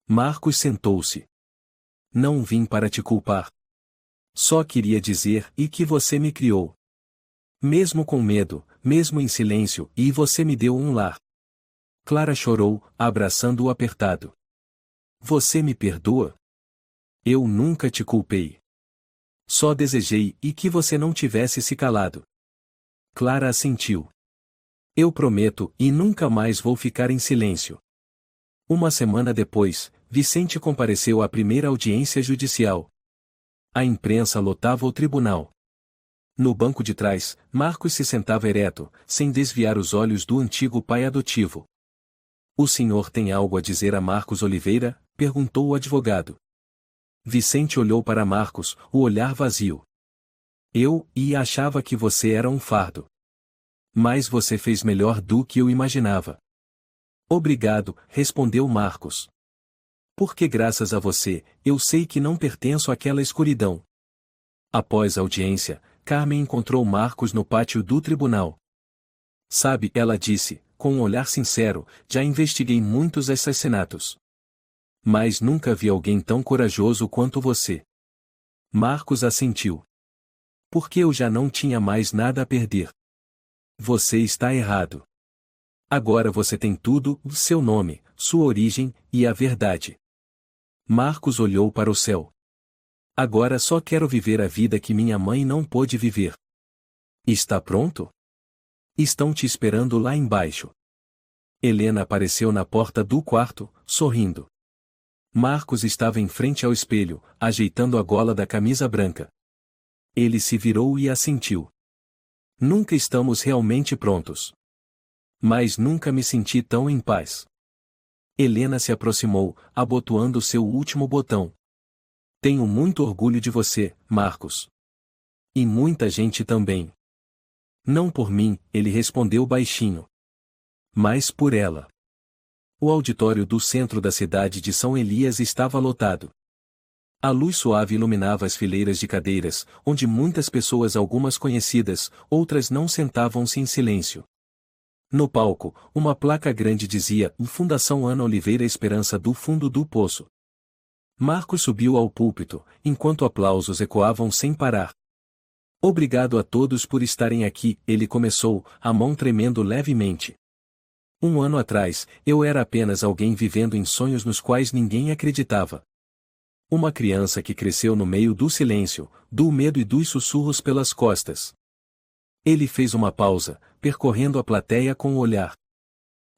Marcos sentou-se. Não vim para te culpar. Só queria dizer que você me criou. Mesmo com medo, mesmo em silêncio, e você me deu um lar. Clara chorou, abraçando-o apertado. Você me perdoa? Eu nunca te culpei. Só desejei que você não tivesse se calado. Clara assentiu. Eu prometo e nunca mais vou ficar em silêncio. Uma semana depois, Vicente compareceu à primeira audiência judicial. A imprensa lotava o tribunal. No banco de trás, Marcos se sentava ereto, sem desviar os olhos do antigo pai adotivo. O senhor tem algo a dizer a Marcos Oliveira? Perguntou o advogado. Vicente olhou para Marcos, o olhar vazio. Eu achava que você era um fardo. Mas você fez melhor do que eu imaginava. Obrigado, respondeu Marcos. Porque graças a você, eu sei que não pertenço àquela escuridão. Após a audiência, Carmen encontrou Marcos no pátio do tribunal. Sabe, ela disse, com um olhar sincero, já investiguei muitos assassinatos. Mas nunca vi alguém tão corajoso quanto você. Marcos assentiu. Porque eu já não tinha mais nada a perder. Você está errado. Agora você tem tudo, seu nome, sua origem, e a verdade. Marcos olhou para o céu. Agora só quero viver a vida que minha mãe não pôde viver. Está pronto? Estão te esperando lá embaixo. Helena apareceu na porta do quarto, sorrindo. Marcos estava em frente ao espelho, ajeitando a gola da camisa branca. Ele se virou e assentiu. Nunca estamos realmente prontos. Mas nunca me senti tão em paz. Helena se aproximou, abotoando seu último botão. Tenho muito orgulho de você, Marcos. E muita gente também. Não por mim, ele respondeu baixinho. Mas por ela. O auditório do centro da cidade de São Elias estava lotado. A luz suave iluminava as fileiras de cadeiras, onde muitas pessoas, algumas conhecidas, outras não, sentavam-se em silêncio. No palco, uma placa grande dizia: Fundação Ana Oliveira Esperança do Fundo do Poço. Marcos subiu ao púlpito, enquanto aplausos ecoavam sem parar. Obrigado a todos por estarem aqui, ele começou, a mão tremendo levemente. 1 ano atrás, eu era apenas alguém vivendo em sonhos nos quais ninguém acreditava. Uma criança que cresceu no meio do silêncio, do medo e dos sussurros pelas costas. Ele fez uma pausa, percorrendo a plateia com o olhar.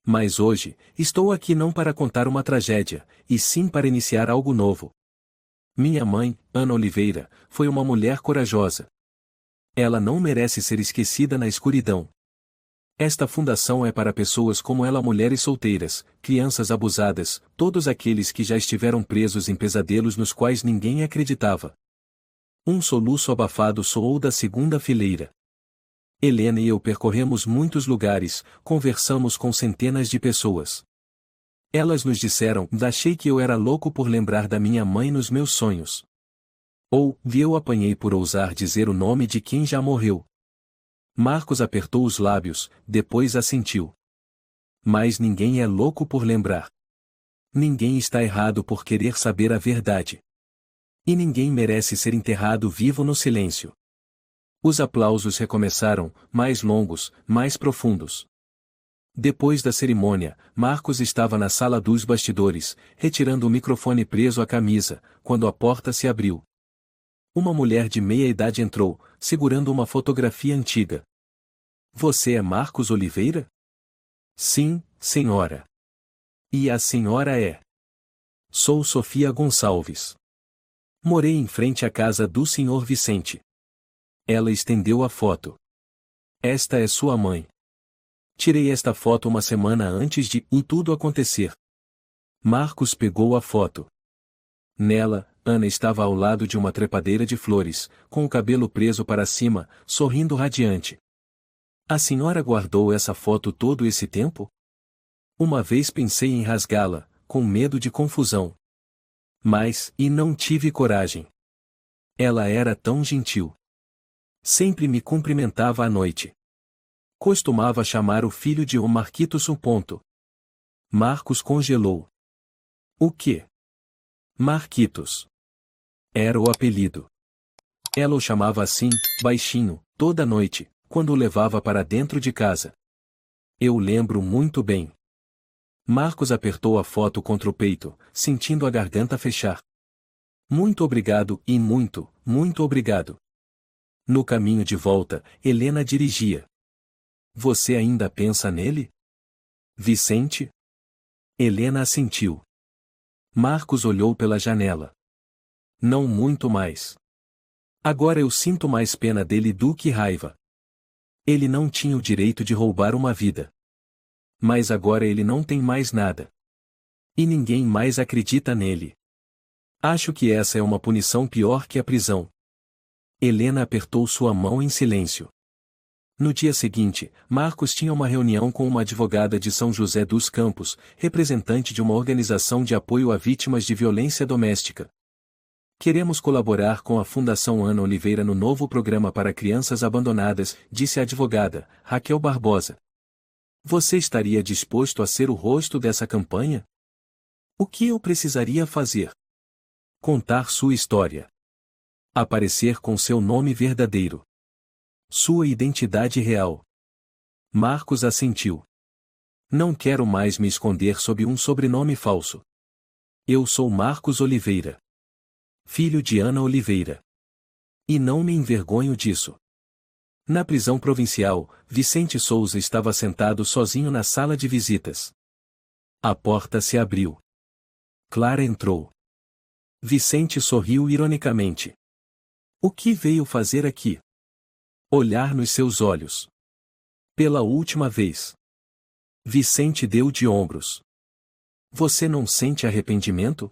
Mas hoje, estou aqui não para contar uma tragédia, e sim para iniciar algo novo. Minha mãe, Ana Oliveira, foi uma mulher corajosa. Ela não merece ser esquecida na escuridão. Esta fundação é para pessoas como ela, mulheres solteiras, crianças abusadas, todos aqueles que já estiveram presos em pesadelos nos quais ninguém acreditava. Um soluço abafado soou da segunda fileira. Helena e eu percorremos muitos lugares, conversamos com centenas de pessoas. Elas nos disseram: achei que eu era louco por lembrar da minha mãe nos meus sonhos. Ou, eu apanhei por ousar dizer o nome de quem já morreu. Marcos apertou os lábios, depois assentiu. Mas ninguém é louco por lembrar. Ninguém está errado por querer saber a verdade. E ninguém merece ser enterrado vivo no silêncio. Os aplausos recomeçaram, mais longos, mais profundos. Depois da cerimônia, Marcos estava na sala dos bastidores, retirando o microfone preso à camisa, quando a porta se abriu. Uma mulher de meia-idade entrou, segurando uma fotografia antiga. Você é Marcos Oliveira? Sim, senhora. E a senhora é? Sou Sofia Gonçalves. Morei em frente à casa do senhor Vicente. Ela estendeu a foto. Esta é sua mãe. Tirei esta foto uma semana antes de tudo acontecer. Marcos pegou a foto. Nela, Ana estava ao lado de uma trepadeira de flores, com o cabelo preso para cima, sorrindo radiante. A senhora guardou essa foto todo esse tempo? Uma vez pensei em rasgá-la, com medo de confusão. Mas, não tive coragem. Ela era tão gentil. Sempre me cumprimentava à noite. Costumava chamar o filho de o Marquitos. Marcos congelou. O quê? Marquitos. Era o apelido. Ela o chamava assim, baixinho, toda noite, quando o levava para dentro de casa. Eu lembro muito bem. Marcos apertou a foto contra o peito, sentindo a garganta fechar. Muito obrigado e muito, muito obrigado. No caminho de volta, Helena dirigia. Você ainda pensa nele? Vicente? Helena assentiu. Marcos olhou pela janela. Não muito mais. Agora eu sinto mais pena dele do que raiva. Ele não tinha o direito de roubar uma vida. Mas agora ele não tem mais nada. E ninguém mais acredita nele. Acho que essa é uma punição pior que a prisão. Helena apertou sua mão em silêncio. No dia seguinte, Marcos tinha uma reunião com uma advogada de São José dos Campos, representante de uma organização de apoio a vítimas de violência doméstica. Queremos colaborar com a Fundação Ana Oliveira no novo programa para crianças abandonadas, disse a advogada, Raquel Barbosa. Você estaria disposto a ser o rosto dessa campanha? O que eu precisaria fazer? Contar sua história. Aparecer com seu nome verdadeiro. Sua identidade real. Marcos assentiu. Não quero mais me esconder sob um sobrenome falso. Eu sou Marcos Oliveira. Filho de Ana Oliveira. E não me envergonho disso. Na prisão provincial, Vicente Souza estava sentado sozinho na sala de visitas. A porta se abriu. Clara entrou. Vicente sorriu ironicamente. O que veio fazer aqui? Olhar nos seus olhos. Pela última vez. Vicente deu de ombros. Você não sente arrependimento?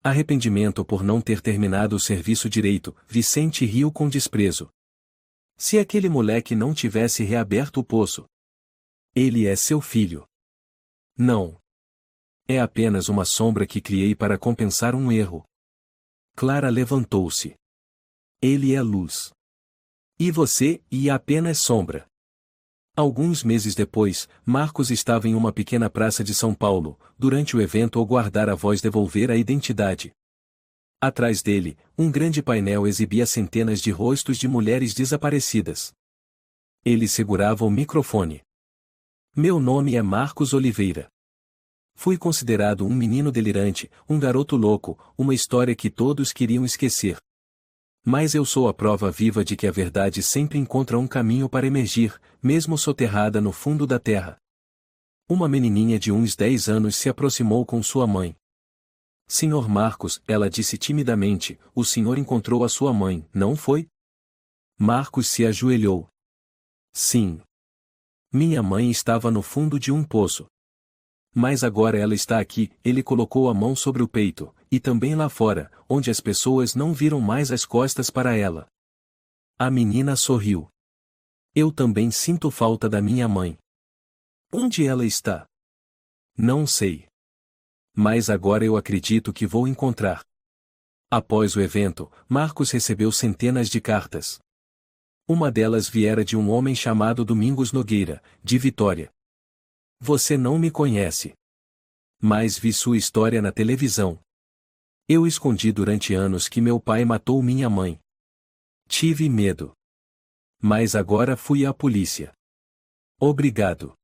Arrependimento por não ter terminado o serviço direito, Vicente riu com desprezo. Se aquele moleque não tivesse reaberto o poço. Ele é seu filho. Não. É apenas uma sombra que criei para compensar um erro. Clara levantou-se. Ele é luz. E você, apenas sombra. Alguns meses depois, Marcos estava em uma pequena praça de São Paulo, durante o evento O Guardar a Voz Devolver a Identidade. Atrás dele, um grande painel exibia centenas de rostos de mulheres desaparecidas. Ele segurava o microfone. Meu nome é Marcos Oliveira. Fui considerado um menino delirante, um garoto louco, uma história que todos queriam esquecer. Mas eu sou a prova viva de que a verdade sempre encontra um caminho para emergir, mesmo soterrada no fundo da terra. Uma menininha de uns 10 anos se aproximou com sua mãe. Senhor Marcos, ela disse timidamente, o senhor encontrou a sua mãe, não foi? Marcos se ajoelhou. Sim. Minha mãe estava no fundo de um poço. Mas agora ela está aqui, ele colocou a mão sobre o peito, e também lá fora, onde as pessoas não viram mais as costas para ela. A menina sorriu. Eu também sinto falta da minha mãe. Onde ela está? Não sei. Mas agora eu acredito que vou encontrar. Após o evento, Marcos recebeu centenas de cartas. Uma delas viera de um homem chamado Domingos Nogueira, de Vitória. Você não me conhece. Mas vi sua história na televisão. Eu escondi durante anos que meu pai matou minha mãe. Tive medo. Mas agora fui à polícia. Obrigado.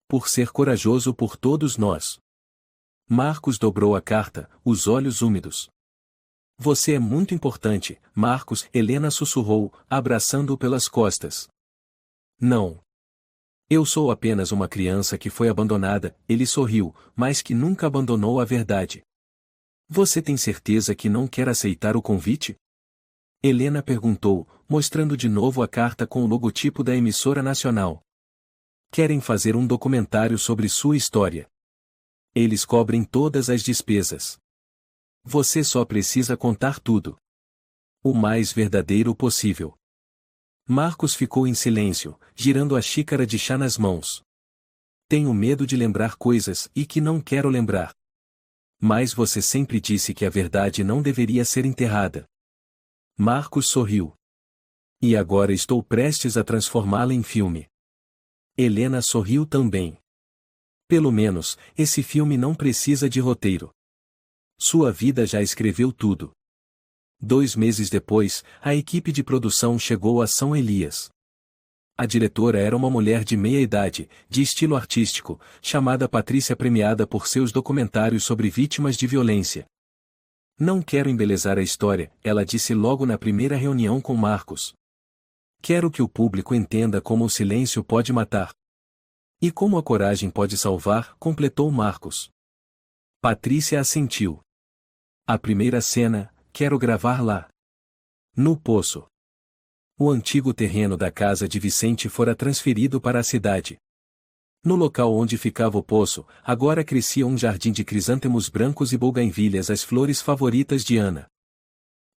Por ser corajoso por todos nós. Marcos dobrou a carta, os olhos úmidos. Você é muito importante, Marcos, Helena sussurrou, abraçando-o pelas costas. Não. Eu sou apenas uma criança que foi abandonada, ele sorriu, mas que nunca abandonou a verdade. Você tem certeza que não quer aceitar o convite? Helena perguntou, mostrando de novo a carta com o logotipo da emissora nacional. Querem fazer um documentário sobre sua história. Eles cobrem todas as despesas. Você só precisa contar tudo. O mais verdadeiro possível. Marcos ficou em silêncio, girando a xícara de chá nas mãos. Tenho medo de lembrar coisas e que não quero lembrar. Mas você sempre disse que a verdade não deveria ser enterrada. Marcos sorriu. E agora estou prestes a transformá-la em filme. Helena sorriu também. Pelo menos, esse filme não precisa de roteiro. Sua vida já escreveu tudo. 2 meses depois, a equipe de produção chegou a São Elias. A diretora era uma mulher de meia-idade, de estilo artístico, chamada Patrícia, premiada por seus documentários sobre vítimas de violência. Não quero embelezar a história, ela disse logo na primeira reunião com Marcos. Quero que o público entenda como o silêncio pode matar. E como a coragem pode salvar, completou Marcos. Patrícia assentiu. A primeira cena, quero gravar lá. No poço. O antigo terreno da casa de Vicente fora transferido para a cidade. No local onde ficava o poço, agora crescia um jardim de crisântemos brancos e bougainvilhas, as flores favoritas de Ana.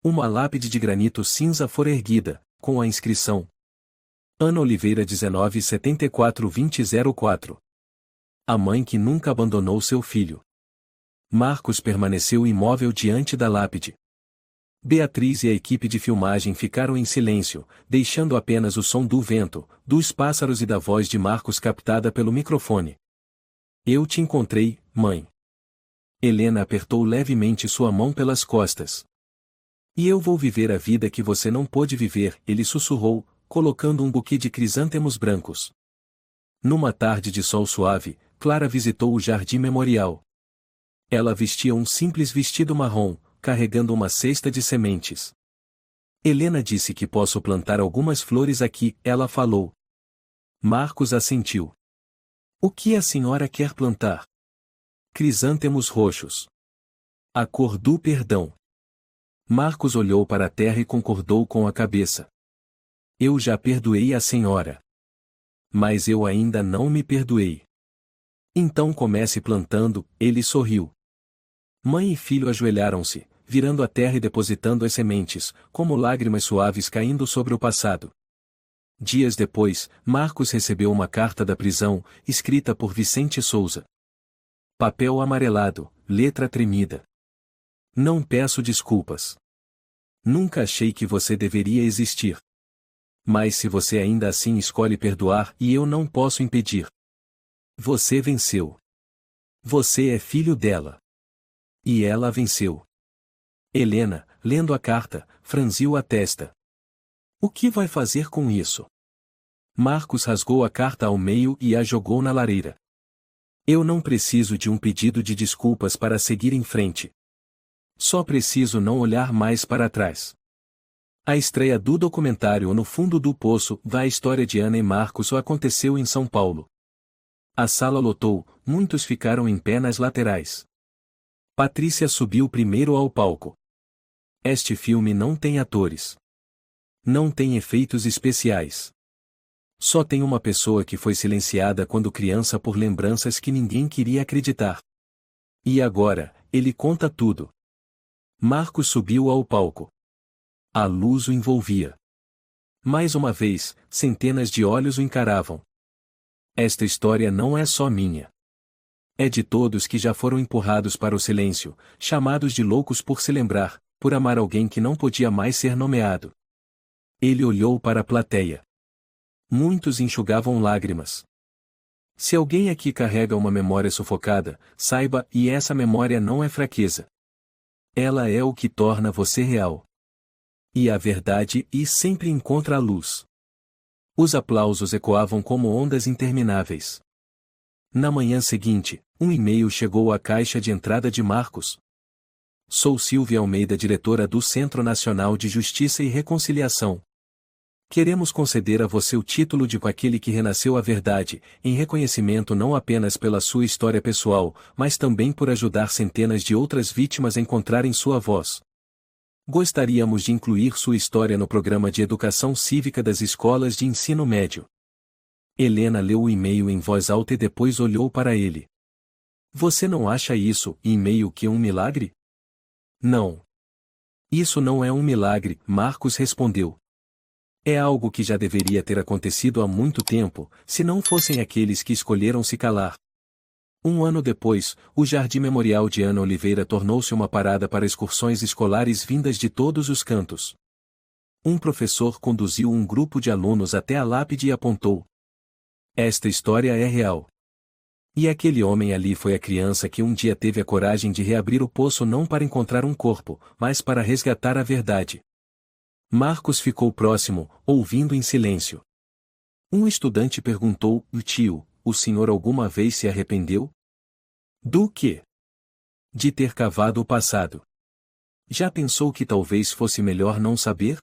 Uma lápide de granito cinza fora erguida, com a inscrição: Ana Oliveira 1974-2004. A mãe que nunca abandonou seu filho. Marcos permaneceu imóvel diante da lápide. Beatriz e a equipe de filmagem ficaram em silêncio, deixando apenas o som do vento, dos pássaros e da voz de Marcos captada pelo microfone. Eu te encontrei, mãe. Helena apertou levemente sua mão pelas costas. E eu vou viver a vida que você não pôde viver, ele sussurrou, colocando um buquê de crisântemos brancos. Numa tarde de sol suave, Clara visitou o jardim memorial. Ela vestia um simples vestido marrom, carregando uma cesta de sementes. Helena disse que posso plantar algumas flores aqui, ela falou. Marcos assentiu. O que a senhora quer plantar? Crisântemos roxos. A cor do perdão. Marcos olhou para a terra e concordou com a cabeça. Eu já perdoei a senhora. Mas eu ainda não me perdoei. Então comece plantando, ele sorriu. Mãe e filho ajoelharam-se, virando a terra e depositando as sementes, como lágrimas suaves caindo sobre o passado. Dias depois, Marcos recebeu uma carta da prisão, escrita por Vicente Souza. Papel amarelado, letra tremida. Não peço desculpas. Nunca achei que você deveria existir. Mas se você ainda assim escolhe perdoar e eu não posso impedir. Você venceu. Você é filho dela. E ela venceu. Helena, lendo a carta, franziu a testa. O que vai fazer com isso? Marcos rasgou a carta ao meio e a jogou na lareira. Eu não preciso de um pedido de desculpas para seguir em frente. Só preciso não olhar mais para trás. A estreia do documentário No Fundo do Poço, da história de Ana e Marcos aconteceu em São Paulo. A sala lotou, muitos ficaram em pé nas laterais. Patrícia subiu primeiro ao palco. Este filme não tem atores. Não tem efeitos especiais. Só tem uma pessoa que foi silenciada quando criança por lembranças que ninguém queria acreditar. E agora, ele conta tudo. Marcos subiu ao palco. A luz o envolvia. Mais uma vez, centenas de olhos o encaravam. Esta história não é só minha. É de todos que já foram empurrados para o silêncio, chamados de loucos por se lembrar, por amar alguém que não podia mais ser nomeado. Ele olhou para a plateia. Muitos enxugavam lágrimas. Se alguém aqui carrega uma memória sufocada, saiba, e essa memória não é fraqueza. Ela é o que torna você real. E a verdade e sempre encontra a luz. Os aplausos ecoavam como ondas intermináveis. Na manhã seguinte, um e-mail chegou à caixa de entrada de Marcos. Sou Silvia Almeida, diretora do Centro Nacional de Justiça e Reconciliação. Queremos conceder a você o título de aquele que renasceu a verdade, em reconhecimento não apenas pela sua história pessoal, mas também por ajudar centenas de outras vítimas a encontrarem sua voz. Gostaríamos de incluir sua história no programa de educação cívica das escolas de ensino médio. Helena leu o e-mail em voz alta e depois olhou para ele. Você não acha isso, e-mail, que um milagre? Não. Isso não é um milagre, Marcos respondeu. É algo que já deveria ter acontecido há muito tempo, se não fossem aqueles que escolheram se calar. Um ano depois, o Jardim Memorial de Ana Oliveira tornou-se uma parada para excursões escolares vindas de todos os cantos. Um professor conduziu um grupo de alunos até a lápide e apontou. Esta história é real. E aquele homem ali foi a criança que um dia teve a coragem de reabrir o poço não para encontrar um corpo, mas para resgatar a verdade. Marcos ficou próximo, ouvindo em silêncio. Um estudante perguntou, tio, o senhor alguma vez se arrependeu? Do quê? De ter cavado o passado. Já pensou que talvez fosse melhor não saber?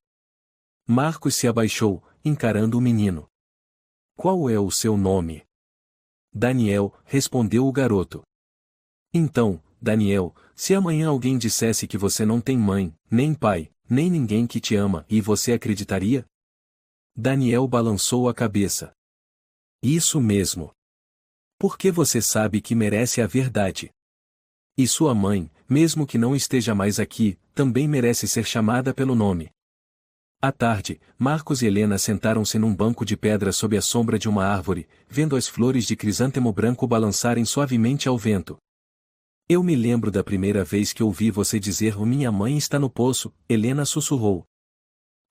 Marcos se abaixou, encarando o menino. Qual é o seu nome? Daniel, respondeu o garoto. Então, Daniel, se amanhã alguém dissesse que você não tem mãe, nem pai, nem ninguém que te ama, e você acreditaria? Daniel balançou a cabeça. Isso mesmo. Porque você sabe que merece a verdade. E sua mãe, mesmo que não esteja mais aqui, também merece ser chamada pelo nome. À tarde, Marcos e Helena sentaram-se num banco de pedra sob a sombra de uma árvore, vendo as flores de crisântemo branco balançarem suavemente ao vento. Eu me lembro da primeira vez que ouvi você dizer minha mãe está no poço, Helena sussurrou.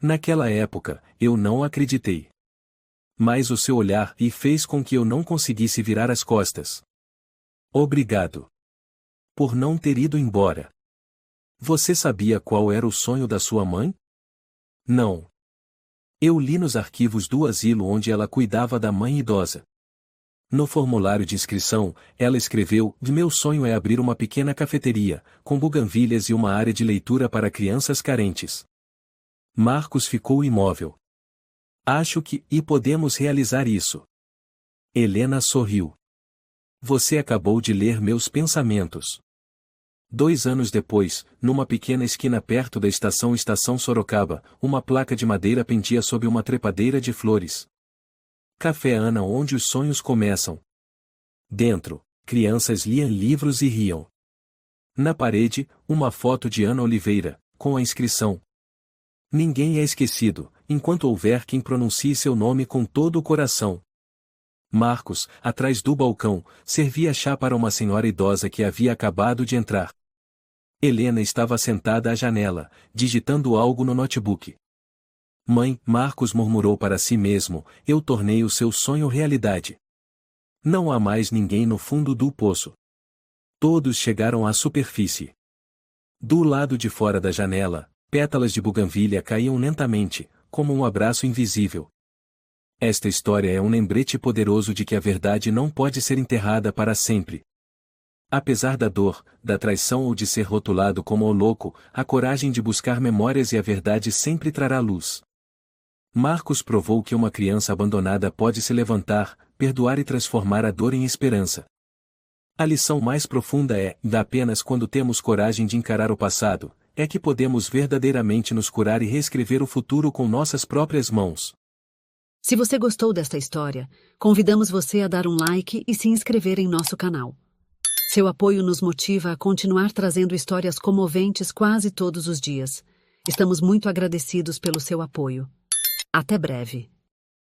Naquela época, eu não acreditei. Mas o seu olhar fez com que eu não conseguisse virar as costas. Obrigado. Por não ter ido embora. Você sabia qual era o sonho da sua mãe? Não. Eu li nos arquivos do asilo onde ela cuidava da mãe idosa. No formulário de inscrição, ela escreveu: meu sonho é abrir uma pequena cafeteria, com buganvílias e uma área de leitura para crianças carentes. Marcos ficou imóvel. Acho que podemos realizar isso. Helena sorriu. Você acabou de ler meus pensamentos. 2 anos depois, numa pequena esquina perto da estação Sorocaba, uma placa de madeira pendia sob uma trepadeira de flores. Café Ana, onde os sonhos começam. Dentro, crianças liam livros e riam. Na parede, uma foto de Ana Oliveira, com a inscrição: ninguém é esquecido, enquanto houver quem pronuncie seu nome com todo o coração. Marcos, atrás do balcão, servia chá para uma senhora idosa que havia acabado de entrar. Helena estava sentada à janela, digitando algo no notebook. Mãe, Marcos murmurou para si mesmo, eu tornei o seu sonho realidade. Não há mais ninguém no fundo do poço. Todos chegaram à superfície. Do lado de fora da janela, pétalas de buganvília caíam lentamente, como um abraço invisível. Esta história é um lembrete poderoso de que a verdade não pode ser enterrada para sempre. Apesar da dor, da traição ou de ser rotulado como o louco, a coragem de buscar memórias e a verdade sempre trará luz. Marcos provou que uma criança abandonada pode se levantar, perdoar e transformar a dor em esperança. A lição mais profunda é, apenas quando temos coragem de encarar o passado, é que podemos verdadeiramente nos curar e reescrever o futuro com nossas próprias mãos. Se você gostou desta história, convidamos você a dar um like e se inscrever em nosso canal. Seu apoio nos motiva a continuar trazendo histórias comoventes quase todos os dias. Estamos muito agradecidos pelo seu apoio. Até breve.